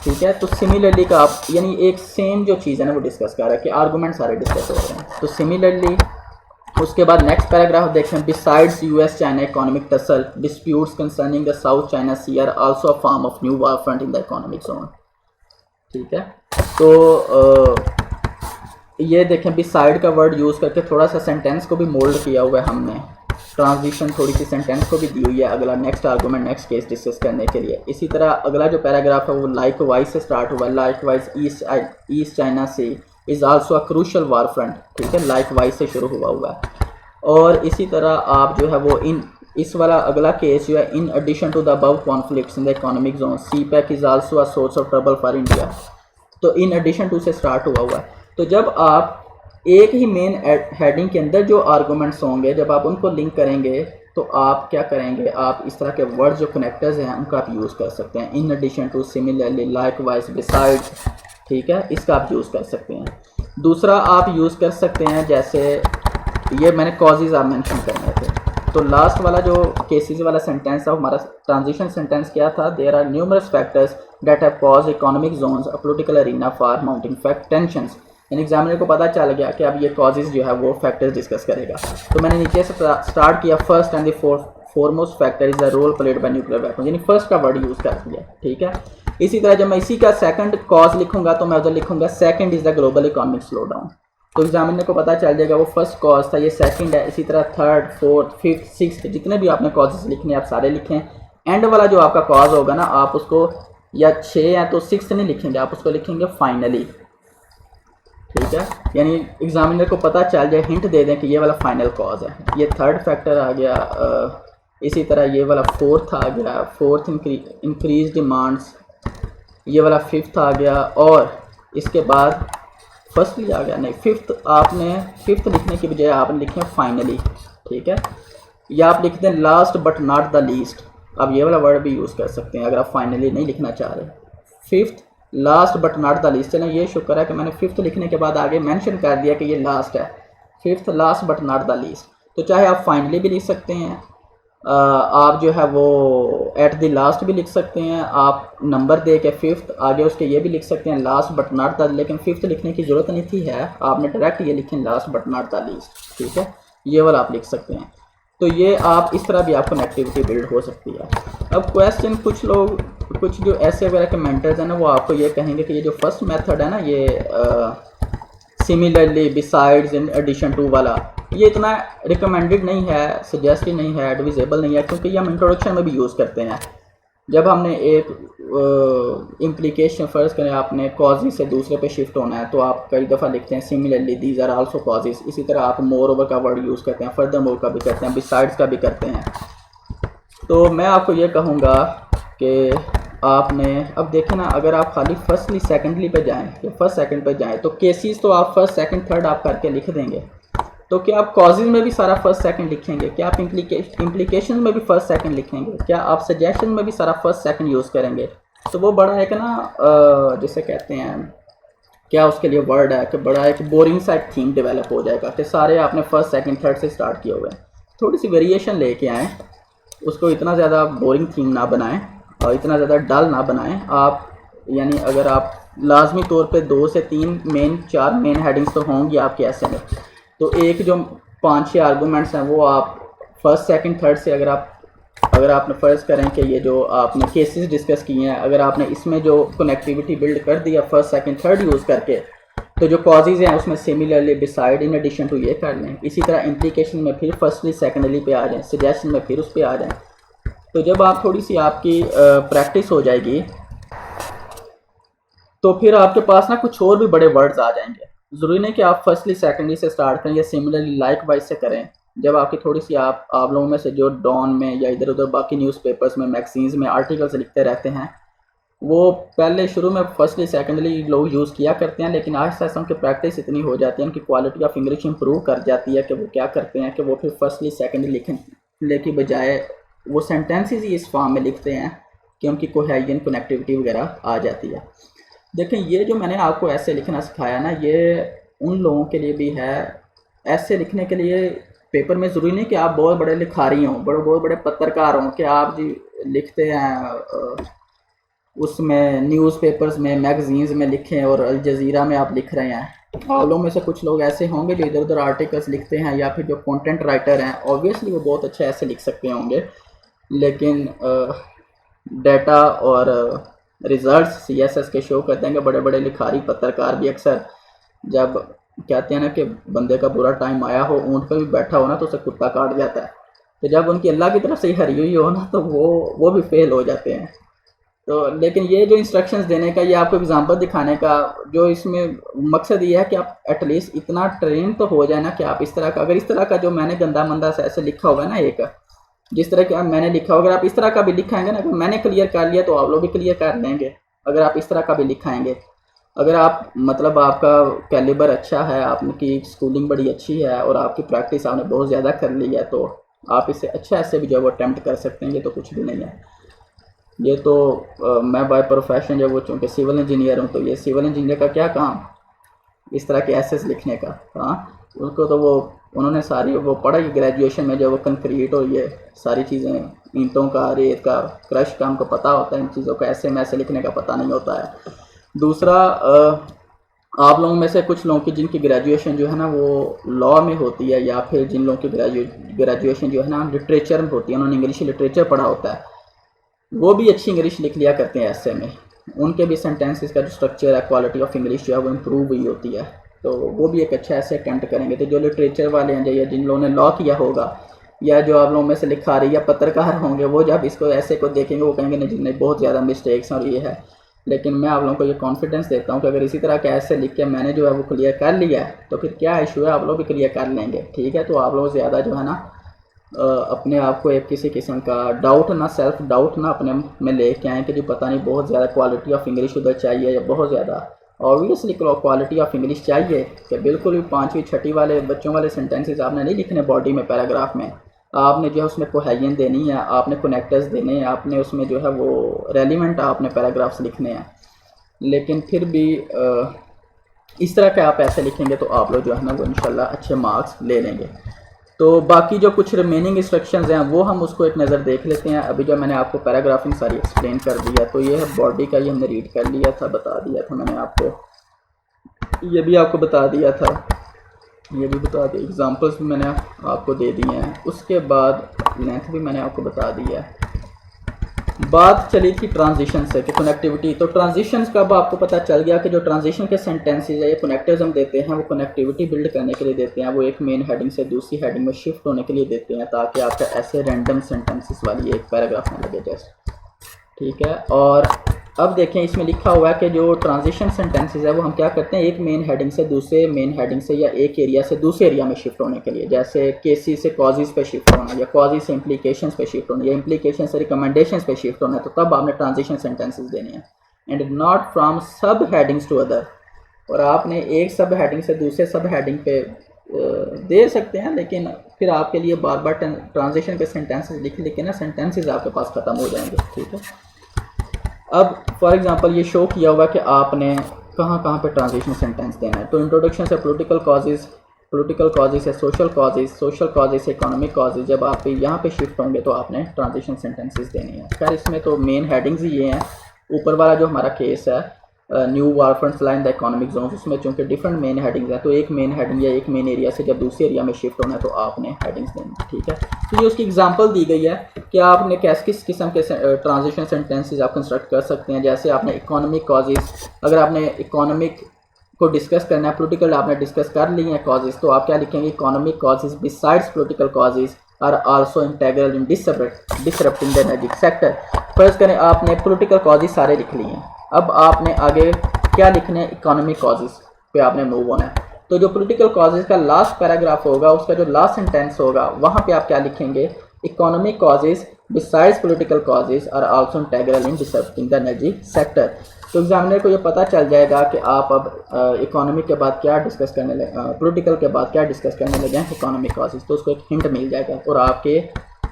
ठीक है, तो सिमिलरली का आप यानी एक सेम जो चीज़ है ना वो डिस्कस कर रहा है कि आर्गूमेंट सारे डिस्कस हो रहे हैं। तो सिमिलरली, उसके बाद नेक्स्ट पैराग्राफ देखें, besides US China economic tussle, disputes concerning the South China Sea are also a form of new war front in the economic zone. ठीक है, तो ये देखें बिसाइड का वर्ड यूज़ करके थोड़ा सा सेंटेंस को भी मोल्ड किया हुआ है हमने, ट्रांजिशन थोड़ी सी सेंटेंस को भी दी हुई है अगला next argument, next case discuss करने के लिए। इसी तरह अगला जो पैराग्राफ है वो लाइक वाइज से स्टार्ट हुआ है, likewise East China Sea is also a crucial war front. ठीक है, लाइक वाइज से शुरू हुआ है। और इसी तरह आप जो है वो इस वाला अगला केस जो है, in addition to the above conflicts in the economic zone, CPEC is also a source of trouble for India. तो इन एडिशन टू से स्टार्ट हुआ है। तो जब आप एक ही मेन हेडिंग के अंदर जो आर्गूमेंट्स होंगे, जब आप उनको लिंक करेंगे तो आप क्या करेंगे, आप इस तरह के वर्ड्स जो कनेक्टर्स हैं उनका आप यूज़ कर सकते हैं। In addition to, similarly, likewise, beside. ठीक है, इसका आप यूज़ कर सकते हैं। दूसरा आप यूज़ कर सकते हैं जैसे ये मैंने कॉजेज आप मेंशन करने थे। तो लास्ट वाला जो केसेस वाला सेंटेंस था हमारा ट्रांजिशन सेंटेंस क्या था, there are numerous factors that have caused economic zones a political arena for mounting fact tensions. यानी एग्जामिनर को पता चल गया कि अब ये कॉजेज जो है वो फैक्टर्स डिस्कस करेगा। तो मैंने नीचे से स्टार्ट किया, first and the foremost factor is the role played by nuclear weapon, यानी फर्स्ट का वर्ड यूज़ कर दिया, ठीक है। इसी तरह जब मैं इसी का सेकंड कॉज लिखूंगा तो मैं उधर लिखूंगा second is the global economic slow down. तो एग्जामिनर को पता चल जाएगा वो फर्स्ट कॉज था, ये सेकंड है। इसी तरह थर्ड, फोर्थ, फिफ्थ, सिक्स्थ, जितने भी आपने कॉजेस लिखने आप सारे लिखें। एंड वाला जो आपका कॉज होगा ना, आप उसको या 6 है तो 6 नहीं लिखेंगे, आप उसको लिखेंगे फाइनली, ठीक है। यानी एग्जामिनर को पता चल जाए, हिंट दे दें कि ये वाला फाइनल कॉज है। ये थर्ड फैक्टर आ गया। इसी तरह ये वाला फोर्थ आ गया, फोर्थ इंक्रीज डिमांड्स, ये वाला फिफ्थ आ गया। और इसके बाद फर्स्टली आ गया, नहीं फिफ्थ, आपने फिफ्थ लिखने की बजाय आपने लिखे फाइनली, ठीक है। या आप लिख दें last but not the least, आप ये वाला वर्ड भी यूज़ कर सकते हैं अगर आप फाइनली नहीं लिखना चाह रहे। Fifth last but not the least, चलें ये शुक्र है कि मैंने फिफ्थ लिखने के बाद आगे मेंशन कर दिया कि ये लास्ट है, fifth last but not the least. तो चाहे आप फाइनली भी लिख सकते हैं, आप जो है वो एट द लास्ट भी लिख सकते हैं, आप नंबर दे के फिफ्थ आगे उसके ये भी लिख सकते हैं लास्ट बट नॉट द, लेकिन फिफ्थ लिखने की ज़रूरत नहीं थी है, आपने डायरेक्ट ये लिखें last but not the least, ठीक है। ये वाला आप लिख सकते हैं। तो ये आप इस तरह भी आपको कनेक्टिविटी बिल्ड हो सकती है। अब क्वेश्चन कुछ लोग, कुछ जो ऐसे वगैरह के मेंटर्स हैं ना, वो आपको ये कहेंगे कि ये जो फर्स्ट मेथड है ना, ये similarly, besides, in addition to वाला, ये इतना रिकमेंडेड नहीं है, सजेस्टेड नहीं है, एडवाइजेबल नहीं है, क्योंकि ये हम इंट्रोडक्शन में भी यूज़ करते हैं। जब हमने एक इम्प्लीकेशन फ़र्ज करें, आपने कॉजेज से दूसरे पे शिफ्ट होना है, तो आप कई दफ़ा लिखते हैं similarly these are also causes. इसी तरह आप मोर ओवर का वर्ड यूज़ करते हैं, फर्दर मोर का भी करते हैं, बिसाइड्स का भी करते हैं। तो मैं आपको ये कहूँगा कि आपने, अब देखें ना, अगर आप खाली फर्स्टली सेकेंडली पे जाएं या फर्स्ट सेकंड पे जाएं तो केसेस तो आप फर्स्ट सेकंड थर्ड आप करके लिख देंगे। तो क्या आप कॉजेज में भी सारा फर्स्ट सेकंड लिखेंगे? क्या आप इम्प्लीकेशन में भी फर्स्ट सेकंड लिखेंगे? क्या आप सजेशन में भी सारा फर्स्ट सेकंड यूज़ करेंगे? तो वो बड़ा एक ना, जिसे कहते हैं, क्या उसके लिए वर्ड है कि बड़ा एक बोरिंग सा एक थीम डेवलप हो जाएगा कि सारे आपने फर्स्ट सेकंड थर्ड से स्टार्ट किए हुए हैं। थोड़ी सी वेरिएशन लेके आएँ, उसको इतना ज़्यादा बोरिंग थीम ना बनाएं और इतना ज़्यादा डल ना बनाएं आप। यानी अगर आप लाजमी तौर पे 2 से 3 मेन 4 मेन हेडिंग्स तो होंगी आपके ऐसे में, तो एक जो 5-6 आर्गूमेंट्स हैं वो आप फर्स्ट सेकंड थर्ड से, अगर आपने फ़र्ज़ करें कि ये जो आपने केसेस डिस्कस किए हैं, अगर आपने इसमें जो कनेक्टिविटी बिल्ड कर दिया फर्स्ट सेकंड थर्ड यूज़ करके, तो जो कॉजेज़ हैं उसमें similarly, beside, in addition to ये कर लें। इसी तरह इम्प्लीकेशन में फिर फर्स्टली सेकेंडली पे आ जाएं, सजेशन में फिर उस पर आ जाएं। तो जब आप थोड़ी सी आपकी प्रैक्टिस हो जाएगी तो फिर आपके पास ना कुछ और भी बड़े वर्ड्स आ जाएंगे। ज़रूरी नहीं कि आप फर्स्टली सेकेंडली से स्टार्ट करें या सिमिलरली लाइक वाइज से करें। जब आपकी थोड़ी सी आप लोगों में से जो डॉन में या इधर उधर बाकी न्यूज़पेपर्स में, मैगजीन्स में आर्टिकल्स लिखते रहते हैं, वो पहले शुरू में फर्स्टली सेकेंडली लोग यूज़ किया करते हैं, लेकिन आहिस्ता आहिस्ता उनकी प्रैक्टिस इतनी हो जाती है, उनकी क्वालिटी ऑफ इंग्लिश इंप्रूव कर जाती है कि वो क्या करते हैं कि वो फिर फर्स्टली सेकेंडली लिखने की बजाय वो सेंटेंसेस ही इस फॉर्म में लिखते हैं कि उनकी कोहेजन, कनेक्टिविटी वगैरह आ जाती है। देखें, ये जो मैंने आपको ऐसे लिखना सिखाया ना, ये उन लोगों के लिए भी है। ऐसे लिखने के लिए पेपर में ज़रूरी नहीं कि आप बहुत बड़े लिखारी हों, बहुत बड़े पत्रकार हों कि आप जी लिखते हैं उसमें न्यूज़पेपर्स में, मैगजीन्स में लिखें और अल जज़ीरा में आप लिख रहे हैं। आप लोगों में से कुछ लोग ऐसे होंगे जो इधर उधर आर्टिकल्स लिखते हैं, या फिर जो कंटेंट राइटर हैं, ऑब्वियसली वो बहुत अच्छे ऐसे लिख सकते होंगे, लेकिन डाटा और रिजल्ट्स CSS के शो करते हैं कि बड़े बड़े लिखारी पत्रकार भी अक्सर जब कहते हैं ना कि बंदे का बुरा टाइम आया हो, ऊँट पर भी बैठा हो ना तो उसे कुत्ता काट जाता है, तो जब उनकी अल्लाह की तरफ से हरी हुई हो ना तो वो भी फेल हो जाते हैं। तो लेकिन ये जो इंस्ट्रक्शंस देने का, ये आपको एग्जांपल दिखाने का जो इसमें मकसद ये है कि आप एटलीस्ट इतना ट्रेन तो हो जाए ना कि आप इस तरह का, अगर इस तरह का जो मैंने गंदा मंदा से ऐसे लिखा होगा ना, एक जिस तरह का मैंने लिखा होगा, अगर आप इस तरह का भी लिखाएंगे ना, अगर मैंने क्लियर कर लिया तो आप लोग भी क्लियर कर लेंगे। अगर आप इस तरह का भी लिखाएंगे, अगर आप मतलब आपका कैलिबर अच्छा है, आपकी स्कूलिंग बड़ी अच्छी है और आपकी प्रैक्टिस आपने बहुत ज़्यादा कर ली है, तो आप इससे अच्छा ऐसे भी जो है वो अटैम्प्ट कर सकते हैं। ये तो कुछ भी नहीं है। ये तो मैं बाय प्रोफेशन जब वो चूँकि सिविल इंजीनियर हूँ, तो ये सिविल इंजीनियर का क्या काम इस तरह के एसेस लिखने का। हाँ, उनको तो वो उन्होंने सारी वो पढ़ा कि ग्रेजुएशन में जो वो कंक्रीट और ये सारी चीज़ें, ईंटों का, रेत का क्रश का हमको पता होता है, इन चीज़ों का ऐसे में ऐसे लिखने का पता नहीं होता है। दूसरा, आप लोगों में से कुछ लोगों की जिनकी ग्रेजुएशन जो है ना वो लॉ में होती है, या फिर जिन लोगों की ग्रेजुएशन जो है ना लिटरेचर में होती है, उन्होंने इंग्लिश लिटरेचर पढ़ा होता है, वो भी अच्छी इंग्लिश लिख लिया करते हैं ऐसे में। उनके भी सेंटेंसेस का जो स्ट्रक्चर है, क्वालिटी ऑफ इंग्लिश जो है वो इम्प्रूव हुई होती है, तो वो भी एक अच्छा ऐसे अटेम्प्ट करेंगे। तो जो लिटरेचर वाले हैं या जिन लोगों ने लॉ किया होगा, या जो आप लोगों में से लिखा रही या पत्रकार होंगे, वो जब इसको ऐसे को देखेंगे वो कहेंगे नहीं जिनने बहुत ज़्यादा मिस्टेक्स और ये है। लेकिन मैं आप लोगों को ये कॉन्फिडेंस देता हूँ कि अगर इसी तरह के ऐसे लिख के मैंने जो है वो क्लियर कर लिया है, तो फिर क्या इशू है, आप लोग भी क्लियर कर लेंगे। ठीक है, तो आप लोग ज़्यादा जो है ना अपने आप को एक किसी किस्म का डाउट ना, सेल्फ डाउट ना अपने में लेके आएँ कि जो पता नहीं बहुत ज़्यादा क्वालिटी ऑफ इंग्लिश उधर चाहिए, या बहुत ज़्यादा ऑब्वियसली क्वालिटी ऑफ इंग्लिश चाहिए कि बिल्कुल भी 5वीं 6वीं वाले बच्चों वाले सेंटेंसेस आपने नहीं लिखने बॉडी में, पैराग्राफ में। आपने जो है उसमें कोहेजन देनी है, आपने कनेक्टर्स देने हैं, आपने उसमें जो है वो रेलिवेंट आपने पैराग्राफ्स लिखने हैं। लेकिन फिर भी इस तरह के आप ऐसे लिखेंगे तो आप लोग जो है ना वो इंशाल्लाह अच्छे मार्क्स ले लेंगे। तो बाकी जो कुछ रिमेनिंग इंस्ट्रक्शंस हैं वो हम उसको एक नज़र देख लेते हैं। अभी जो मैंने आपको पैराग्राफिंग सारी एक्सप्लेन कर दिया, तो ये है बॉडी का, ये हमने रीड कर लिया था, बता दिया था मैंने आपको, ये भी आपको बता दिया था, ये भी बता दिया, एग्जांपल्स भी मैंने आपको दे दिए हैं। उसके बाद लेंथ भी मैंने आपको बता दिया है। बात चली थी ट्रांजिशन से कि कनेक्टिविटी, तो ट्रांजिशंस का अब आपको पता चल गया कि जो ट्रांजिशन के सेंटेंसेस है, ये कनेक्टर्स हम देते हैं, वो कनेक्टिविटी बिल्ड करने के लिए देते हैं, वो एक मेन हेडिंग से दूसरी हेडिंग में शिफ्ट होने के लिए देते हैं, ताकि आपका ऐसे रैंडम सेंटेंसेस वाली एक पैराग्राफ में लगे जैसे। ठीक है, और अब देखें इसमें लिखा हुआ है कि जो ट्रांजिशन सेंटेंसेस है वो हम क्या करते हैं, एक मेन हेडिंग से दूसरे मेन हेडिंग से, या एक एरिया से दूसरे एरिया में शिफ्ट होने के लिए, जैसे केसेस से कॉजेज पे शिफ्ट होना, या कॉजेज से इम्प्लीकेशंस पे शिफ्ट होना, या इम्प्लीकेशन से रिकमेंडेशंस पे शिफ्ट होना है, तो तब आपने ट्रांजिशन सेंटेंसेस देने हैं। एंड नॉट फ्रॉम सब हेडिंग्स टू अदर, और आपने एक सब हेडिंग से दूसरे सब हेडिंग पे दे सकते हैं, लेकिन फिर आपके लिए बार बार ट्रांजिशन के सेंटेंसेस लिख के ना सेंटेंसेस आपके पास ख़त्म हो जाएंगे। ठीक है, अब फॉर एग्जांपल ये शो किया हुआ कि आपने कहाँ कहाँ पे ट्रांजिशन सेंटेंस देना है। तो इंट्रोडक्शन से पॉलिटिकल कॉजेज से सोशल कॉजेज से इकोनॉमिक कॉजेज, जब आप यहाँ पे शिफ्ट होंगे तो आपने ट्रांजिशन सेंटेंसेस देने हैं। खैर इसमें तो मेन हेडिंग्स ही ये हैं। ऊपर वाला जो हमारा केस है new warfront line the economic zone, उसमें चूँकि डिफरेंट मेन हेडिंग्स हैं, तो एक मेन हेडिंग या एक मेन एरिया से जब दूसरे एरिया में शिफ्ट होना है तो आपने हेडिंग्स देनी है। ठीक है, तो ये उसकी एग्जांपल दी गई है कि आपने किस किस्म के ट्रांजिशन सेंटेंसेस आप कंस्ट्रक्ट कर सकते हैं। जैसे आपने इकोनॉमिक कॉजेज, अगर आपने इकोनॉमिक को डिस्कस करना है, पोलिटिकल आपने डिस्कस कर ली हैं कॉजेज, तो आप क्या लिखेंगे, economic causes besides political causes are also integral in disrupting the energy sector. फर्ज करें आपने पोलिटिकल कॉजेज सारे लिख लिए हैं, अब आपने आगे क्या लिखने हैं, इकोनॉमिक कॉजेज पे आपने मूव होना है। तो जो पोलिटिकल कॉजेज का लास्ट पैराग्राफ होगा, उसका जो लास्ट सेंटेंस होगा, वहाँ पे आप क्या लिखेंगे, economic causes besides political causes are also integral in disrupting the energy sector. तो एग्जामिनर को ये पता चल जाएगा कि आप अब इकोनॉमिक के बाद क्या डिस्कस करने लगे, पोलिटिकल के बाद क्या डिस्कस करने लगे हैं, इकोनॉमिक कॉजेज। तो उसको एक हिंट मिल जाएगा और आपके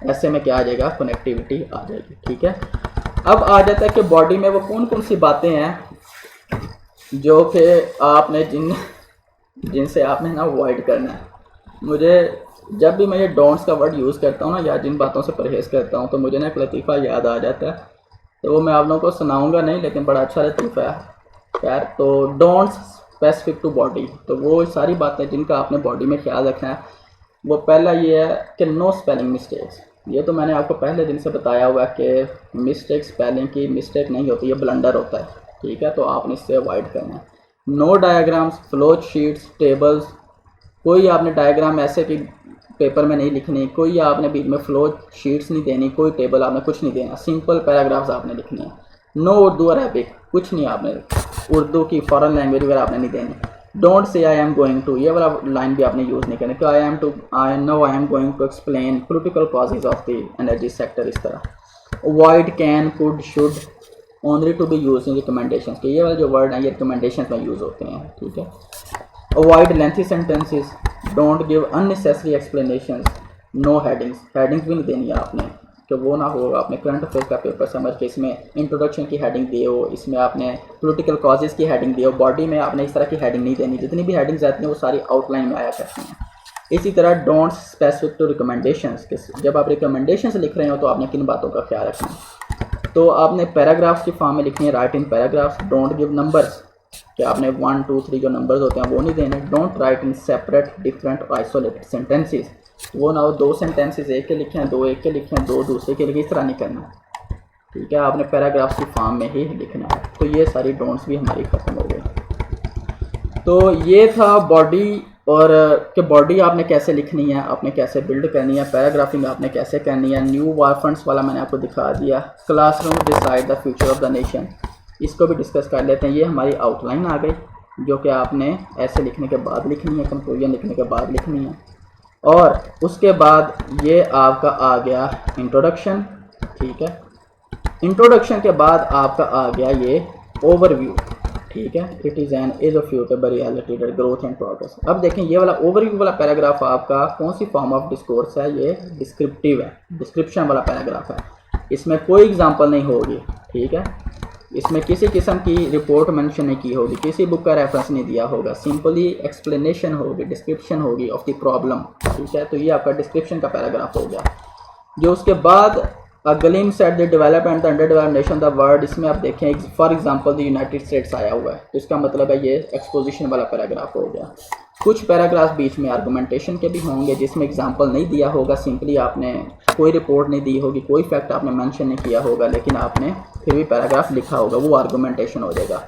ऐसे में क्या आ जाएगा, कनेक्टिविटी आ जाएगी। ठीक है, अब आ जाता है कि बॉडी में वो कौन कौन सी बातें हैं जो कि आपने जिनसे आपने ना अवॉइड करना है। मुझे जब भी मैं ये डोंट्स का वर्ड यूज़ करता हूँ ना, या जिन बातों से परहेज़ करता हूँ, तो मुझे ना एक लतीफ़ा याद आ जाता है, तो वो मैं आप लोगों को सुनाऊंगा नहीं, लेकिन बड़ा अच्छा लतीफ़ा है यार। तो डोंट्स स्पेसिफिक टू बॉडी, तो वो सारी बातें जिनका आपने बॉडी में ख्याल रखना है। वो पहला ये है कि नो स्पेलिंग मिस्टेक्स। ये तो मैंने आपको पहले दिन से बताया हुआ है कि मिस्टेक स्पेलिंग की मिस्टेक नहीं होती, ये ब्लंडर होता है। ठीक है, तो आपने इससे अवॉइड करना है। No diagrams, flow sheets, tables, कोई आपने डायग्राम ऐसे कि पेपर में नहीं लिखनी, कोई आपने बीच में फ्लो शीट्स नहीं देनी, कोई टेबल आपने कुछ नहीं देना, सिंपल पैराग्राफ्स आपने लिखने हैं। नो उर्दू अरबिक, कुछ नहीं आपने उर्दू की फॉरेन लैंग्वेज वगैरह आपने नहीं देनी। Don't say I am going to, ये वाला लाइन भी आपने यूज़ नहीं करना कि I am going to explain political causes of the energy sector, इस तरह। Avoid can, could, should only to be use in recommendations, के ये वाले जो वर्ड हैं ये रिकमेंडेशंस में यूज़ होते हैं। ठीक है, avoid lengthy sentences, don't give unnecessary explanations, no headings, headings भी नहीं देनी है आपने कि वो ना होगा। आपने करंट अफेयर का पेपर समझ के इसमें इंट्रोडक्शन की हेडिंग दिए हो, इसमें आपने पॉलिटिकल कॉजेज़ की हेडिंग दी हो, बॉडी में आपने इस तरह की हेडिंग नहीं देनी। जितनी भी हेडिंग्स आती हैं वो सारी आउटलाइन में आया करती हैं। इसी तरह डोंट स्पेसिफिक टू रिकमेंडेशंस, जब आप रिकमेंडेशंस लिख रहे हो तो आपने किन बातों का ख्याल रखना है। तो आपने पैराग्राफ्स की फॉर्म में लिखनी है, right in paragraphs. Don't give numbers, कि आपने 1 2 3 जो नंबर्स होते हैं वो नहीं देने। Don't write in separate different और आइसोलेटेड सेंटेंसेस, वो ना हो 2 सेंटेंसेस एक के लिखे हैं, 2 एक के लिखे हैं, 2 दूसरे के लिखे, इस तरह नहीं करना। ठीक है, आपने पैराग्राफ्स की फॉर्म में ही लिखना है। तो ये सारी डोंट्स भी हमारी ख़त्म हो गई। तो ये था बॉडी, और कि बॉडी आपने कैसे लिखनी है, आपने कैसे बिल्ड करनी है, पैराग्राफिंग आपने कैसे करनी है। न्यू वारफंड्स वाला मैंने आपको दिखा दिया। Classroom decide the future of the nation, इसको भी डिस्कस कर लेते हैं। ये हमारी आउटलाइन आ गई, जो कि आपने ऐसे लिखने के बाद लिखनी है, कंक्लूजन लिखने के बाद लिखनी है। और उसके बाद ये आपका आ गया इंट्रोडक्शन। ठीक है, इंट्रोडक्शन के बाद आपका आ गया ये ओवरव्यू। ठीक है, it is an irrefutable reality that growth and progress. अब देखें ये वाला ओवरव्यू वाला पैराग्राफ आपका कौन सी फॉर्म ऑफ डिस्कोर्स है, ये डिस्क्रिप्टिव है, डिस्क्रिप्शन वाला पैराग्राफ है। इसमें कोई एग्जांपल नहीं होगी। ठीक है, इसमें किसी किस्म की रिपोर्ट मेंशन नहीं की होगी, किसी बुक का रेफरेंस नहीं दिया होगा, सिंपली एक्सप्लेनेशन होगी, डिस्क्रिप्शन होगी ऑफ द प्रॉब्लम। ठीक है, तो ये आपका डिस्क्रिप्शन का पैराग्राफ हो गया। जो उसके बाद a glimpse at the development the under developed nation the world, इसमें आप देखें for example the United states आया हुआ है, तो इसका मतलब है ये एक्सपोजिशन वाला पैराग्राफ हो गया। कुछ पैराग्राफ बीच में आर्गुमेंटेशन के भी होंगे जिसमें एग्जांपल नहीं दिया होगा, सिंपली आपने कोई रिपोर्ट नहीं दी होगी, कोई फैक्ट आपने मेंशन नहीं किया होगा, लेकिन आपने फिर भी पैराग्राफ लिखा होगा, वो आर्गुमेंटेशन हो जाएगा।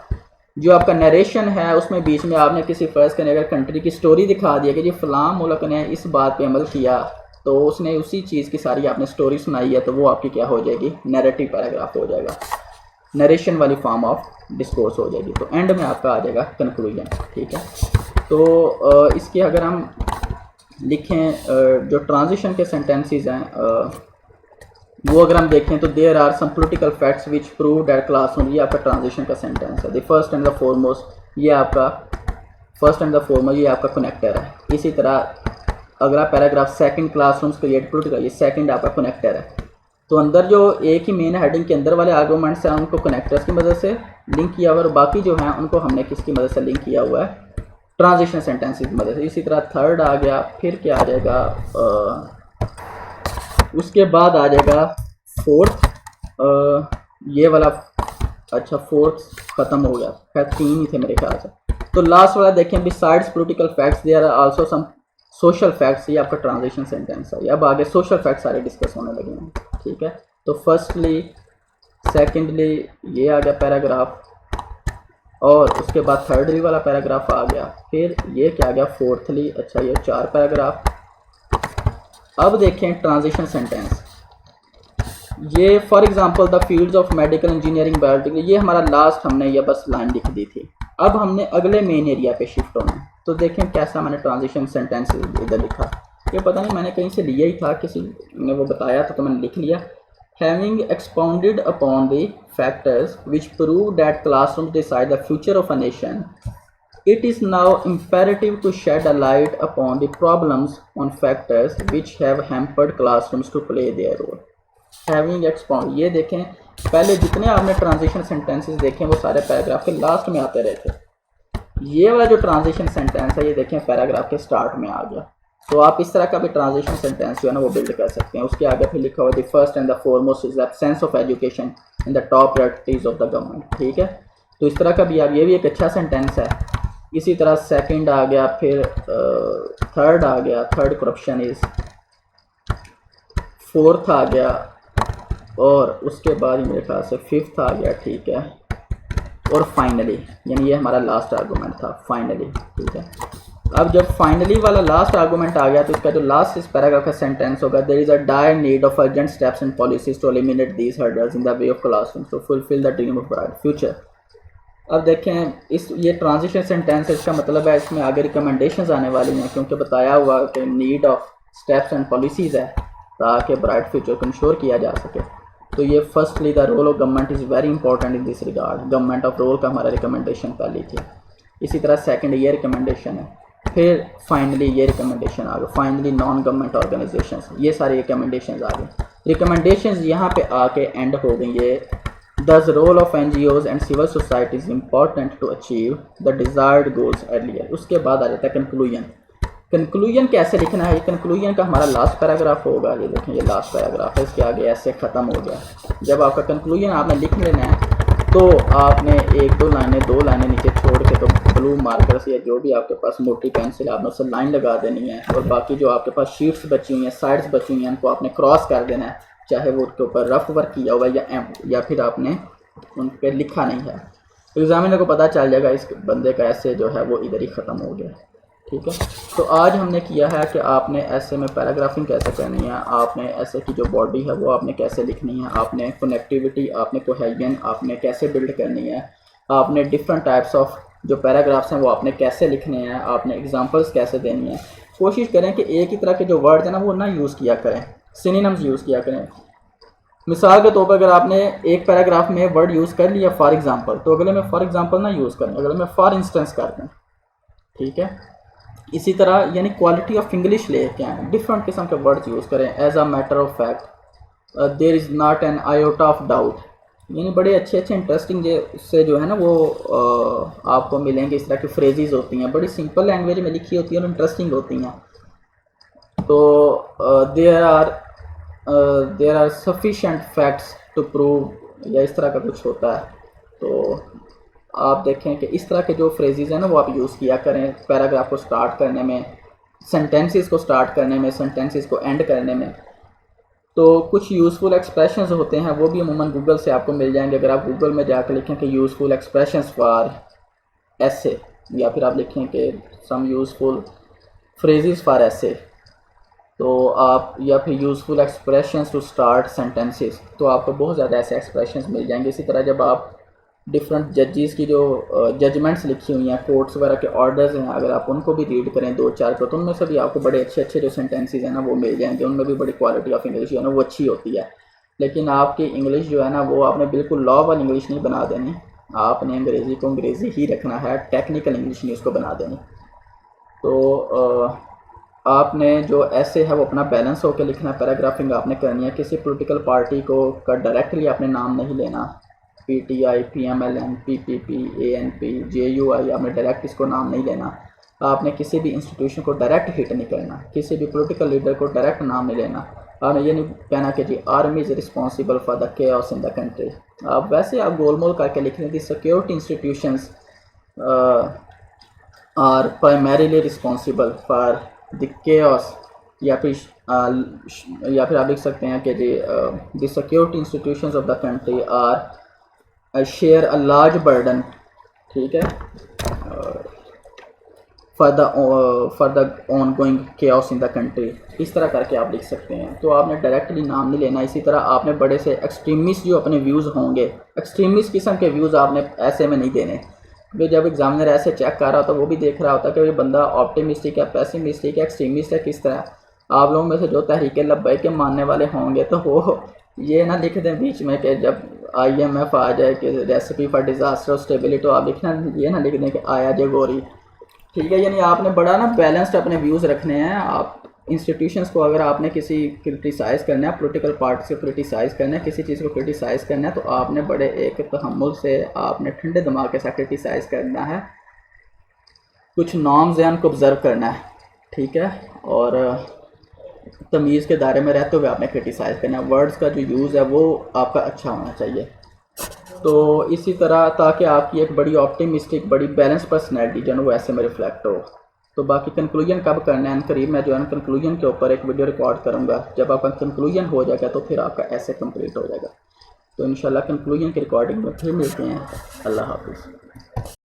जो आपका नरेशन है उसमें बीच में आपने किसी फर्ज करने अगर कंट्री की स्टोरी दिखा दिया कि जी फ़लाँ मुल्क ने इस बात पे अमल किया, तो उसने उसी चीज़ की सारी आपने स्टोरी सुनाई है, तो वो आपकी क्या हो जाएगी, नैरेटिव पैराग्राफ हो जाएगा, नरेशन वाली फॉर्म ऑफ डिस्कोर्स हो जाएगी। तो एंड में आपका आ जाएगा कंक्लूजन। ठीक है, तो इसके अगर हम लिखें जो ट्रांजिशन के सेंटेंसेस हैं वो अगर हम देखें तो there are some political facts which prove that classroom, ये आपका ट्रांजिशन का सेंटेंस है। The first and the foremost, ये आपका फर्स्ट एंड द फॉरमोस्ट, ये आपका कनेक्टर है। इसी तरह अगला paragraph second classrooms create political, ये सेकंड आपका कनेक्टर है। तो अंदर जो एक ही मेन हेडिंग के अंदर वाले आर्गूमेंट्स हैं उनको कनेक्टर्स की मदद से लिंक किया हुआ है, और बाकी जो हैं उनको हमने किसकी मदद से लिंक किया हुआ है, ट्रांजिशन सेंटेंसेस की मदद से। इसी तरह थर्ड आ गया, फिर क्या आ जाएगा, उसके बाद आ जाएगा फोर्थ, ये वाला, अच्छा फोर्थ ख़त्म हो गया, खैर 3 ही थे मेरे ख्याल से। तो लास्ट वाला देखें, besides political facts there are also some social facts, ये आपका ट्रांजिशन सेंटेंस है। अब आगे सोशल फैक्ट्स सारे डिस्कस होने लगे हैं। ठीक है, तो फर्स्टली सेकेंडली ये आ गया पैराग्राफ, और उसके बाद थर्डली वाला पैराग्राफ आ गया, फिर ये क्या आ गया फोर्थली। अच्छा, ये 4 पैराग्राफ। अब देखें ट्रांजिशन सेंटेंस, ये for example the fields of medical engineering biotechnology, ये हमारा लास्ट हमने ये बस लाइन लिख दी थी। अब हमने अगले मेन एरिया पे शिफ्ट होना है। तो देखें कैसा मैंने ट्रांजिशन सेंटेंस इधर लिखा, ये पता नहीं मैंने कहीं से लिया ही था, किसी ने वो बताया था तो मैंने लिख लिया। Having expounded upon the factors which prove that classroom decide the future of a nation, it is now imperative to shed a light upon the problems on factors which have hampered classrooms to play their role. Having expound, ये देखें पहले जितने आपने ट्रांजिशन सेंटेंसेस देखे वो सारे पैराग्राफ के लास्ट में आते रहे थे। ये वाला जो ट्रांजिशन सेंटेंस है ये देखें पैराग्राफ के स्टार्ट में आ गया। तो आप इस तरह का भी ट्रांजिशन सेंटेंस जो है ना वो बिल्ड कर सकते हैं। उसके आगे फिर लिखा हुआ the first and the foremost is absence of education in the top priorities of the government. ठीक है, तो इस तरह का भी आप, ये भी एक अच्छा सेंटेंस है। इसी तरह सेकंड आ गया, फिर थर्ड आ गया, थर्ड करप्शन इज, फोर्थ आ गया, और उसके बाद मेरे ख्याल से फिफ्थ आ गया। ठीक है, और फाइनली, यानी ये हमारा लास्ट आर्गूमेंट था फाइनली। ठीक है, अब जब फाइनली वाला लास्ट आर्गूमेंट आ गया तो इसका जो लास्ट इस पैराग्राफ का सेंटेंस होगा, there is a dire need of urgent steps and policies to eliminate these hurdles in the way of classrooms to fulfil the dream of bright future. अब देखें इस ये ट्रांजिशन सेंटेंस, इसका मतलब है इसमें आगे रिकमेंडेशंस आने वाली हैं, क्योंकि बताया हुआ कि need of steps and policies है ताकि ब्राइट फ्यूचर को इंश्योर किया जा सके। तो ये firstly the role of government is very important in this regard, government of role का हमारा रिकमेंडेशन पहली थी। इसी तरह सेकंड ये रिकमेंडेशन है, फिर फाइनली ये रिकमेंडेशन आ गए, फाइनली नॉन गवर्नमेंट ऑर्गेनाइजेशंस, ये सारे रिकमेंडेशंस आ गए। रिकमेंडेशंस यहाँ पे आके एंड हो गई। ये Thus, role of NGOs and civil society is important to achieve the desired goals earlier. उसके बाद आ जाता है कंक्लूजन। कंक्लूजन कैसे लिखना है, कंक्लूजन का हमारा लास्ट पैराग्राफ होगा। ये देखें, ये लास्ट पैराग्राफ है, इसके आगे ऐसे ख़त्म हो गया। जब आपका कंक्लूजन आपने लिख लेना है तो आपने एक दो लाइनें नीचे छोड़ के तो ब्लू मार्कर से या जो भी आपके पास मोटी पेंसिल आपने उससे लाइन लगा देनी है, और बाकी जो आपके पास शीट्स बची हुई हैं, साइड्स बची हुई हैं, उनको आपने क्रॉस कर देना है, चाहे वो उसके ऊपर रफ वर्क किया हुआ या फिर आपने उन पर लिखा नहीं है। एग्जामिनर को पता चल जाएगा इस बंदे का ऐसे जो है वो इधर ही ख़त्म हो गया। ठीक है, तो आज हमने किया है कि आपने ऐसे में पैराग्राफिंग कैसे करनी है, आपने ऐसे की जो बॉडी है वो आपने कैसे लिखनी है, आपने कनेक्टिविटी, आपने कोहेजन आपने कैसे बिल्ड करनी है, आपने डिफरेंट टाइप्स ऑफ जो पैराग्राफ्स हैं वो आपने कैसे लिखने हैं, आपने एग्जांपल्स कैसे देनी है। कोशिश करें कि एक ही तरह के जो वर्ड्स हैं ना वो ना यूज़ किया करें, सिनोनिम्स यूज़ किया करें। मिसाल के तौर पर अगर आपने एक पैराग्राफ में वर्ड यूज़ कर लिया फॉर एग्जांपल, तो अगले में फॉर एग्जांपल ना यूज़ करें, अगले में फॉर इंस्टेंस कर दें। ठीक है, इसी तरह यानी क्वालिटी ऑफ इंग्लिश लेके आए, डिफरेंट किस्म के वर्ड्स यूज़ करें। As a matter of fact, there is not an iota of doubt, यानी बड़े अच्छे इंटरेस्टिंग से जो है ना वो आपको मिलेंगे। इस तरह की फ्रेजेस होती हैं, बड़ी सिंपल लैंग्वेज में लिखी होती हैं और इंटरेस्टिंग होती हैं। तो there are sufficient facts to prove, या इस तरह का कुछ होता है। तो आप देखें कि इस तरह के जो फ्रेजेस हैं ना वो आप यूज़ किया करें पैराग्राफ को स्टार्ट करने में, सेंटेंसेस को स्टार्ट करने में, सेंटेंसेस को एंड करने में। तो कुछ यूज़फुल एक्सप्रेशंस होते हैं वो भी अमूमन गूगल से आपको मिल जाएंगे। अगर आप गूगल में जाकर लिखें कि यूज़फुल एक्सप्रेशंस फॉर ऐसे, या फिर आप लिखें कि सम यूज़फुल फ्रेजेस फॉर ऐसे, तो आप, या फिर useful expressions to start sentences, तो आपको बहुत ज़्यादा ऐसे एक्सप्रेशंस मिल जाएंगे। इसी तरह जब आप डिफरेंट जजेस की जो जजमेंट्स लिखी हुई हैं, कोर्ट्स वगैरह के ऑर्डर्स हैं, अगर आप उनको भी रीड करें दो चार को, तो उनमें से भी आपको बड़े अच्छे जो सेंटेंसेस हैं ना वो मिल जाएंगे। उनमें भी बड़ी क्वालिटी ऑफ इंग्लिश जो है ना वो अच्छी होती है। लेकिन आपकी इंग्लिश जो है ना वो आपने बिल्कुल लॉ वाली इंग्लिश नहीं बना देनी, आपने अंग्रेज़ी को अंग्रेज़ी ही रखना है, टेक्निकल इंग्लिश नहीं उसको बना देनी। तो आपने जो ऐसे है वो अपना बैलेंस होकर लिखना है, पैराग्राफिंग आपने करनी है। किसी पॉलिटिकल पार्टी को का डायरेक्टली आपने नाम नहीं लेना, PTI, PMLN, PPP, ANP, JUI, आपने डायरेक्ट इसको नाम नहीं लेना। आपने किसी भी इंस्टीट्यूशन को डायरेक्ट हिट नहीं करना, किसी भी पॉलिटिकल लीडर को डायरेक्ट नाम नहीं लेना। आपने ये नहीं कहना कि जी army is responsible for the chaos in the country. आप वैसे आप गोलमोल करके लिख लें, the security institutions are primarily responsible for the chaos, या फिर आप लिख सकते हैं कि जी the security institutions of the country are share a large burden, ठीक है, for the ongoing chaos in the country. इस तरह करके आप लिख सकते हैं। तो आपने डायरेक्टली नाम नहीं लेना। इसी तरह आपने बड़े से एक्सट्रीमिस्ट जो अपने व्यूज़ होंगे, एक्सट्रीमिस्ट किस्म के व्यूज़ आपने ऐसे में नहीं देने। फिर जब एग्जामिनर ऐसे चेक कर रहा होता है वो भी देख रहा होता है कि ये बंदा ऑप्टिमिस्टिक है, पैसिमिस्टिक है, एक्सट्रीमिस्ट है, किस तरह। आप लोगों में से जो तहरीक लब्बैक के मानने वाले होंगे तो वो ये ना लिख दें बीच में कि जब IMF आ जाए कि रेसिपी फॉर डिज़ास्टर और स्टेबिलिटी, तो आप लिखना ये ना लिख दें कि आया जे गोरी, ठीक है। यानी आपने बड़ा ना बैलेंस्ड अपने व्यूज़ रखने हैं। आप इंस्टीट्यूशंस को अगर आपने किसी क्रिटिसाइज़ करना है, पॉलिटिकल पार्टी को क्रिटिसाइज़ करना है, किसी चीज़ को क्रिटिसाइज़ करना है, तो आपने बड़े एक तहम्मुल से, आपने ठंडे दिमाग के साथ क्रिटिसाइज़ करना है। कुछ नॉर्म्स हैं उनको ऑब्ज़र्व करना है, ठीक है, और तमीज़ के दायरे में रहते हुए आपने क्रिटिसाइज़ करना है। वर्ड्स का जो यूज़ है वो आपका अच्छा होना चाहिए। तो इसी तरह ताकि आपकी एक बड़ी ऑप्टिमिस्टिक, बड़ी बैलेंस पर्सनैलिटी जो है वो ऐसे में रिफ्लेक्ट हो। तो बाकी कंक्लूजन कब करना है, करीब मैं जो है कंक्लूजन के ऊपर एक वीडियो रिकॉर्ड करूँगा। जब आपका कंक्लूजन हो जाएगा तो फिर आपका ऐसे कंप्लीट हो जाएगा। तो इंशाल्लाह कंक्लूजन की रिकॉर्डिंग में फिर मिलते हैं। अल्लाह हाफिज़।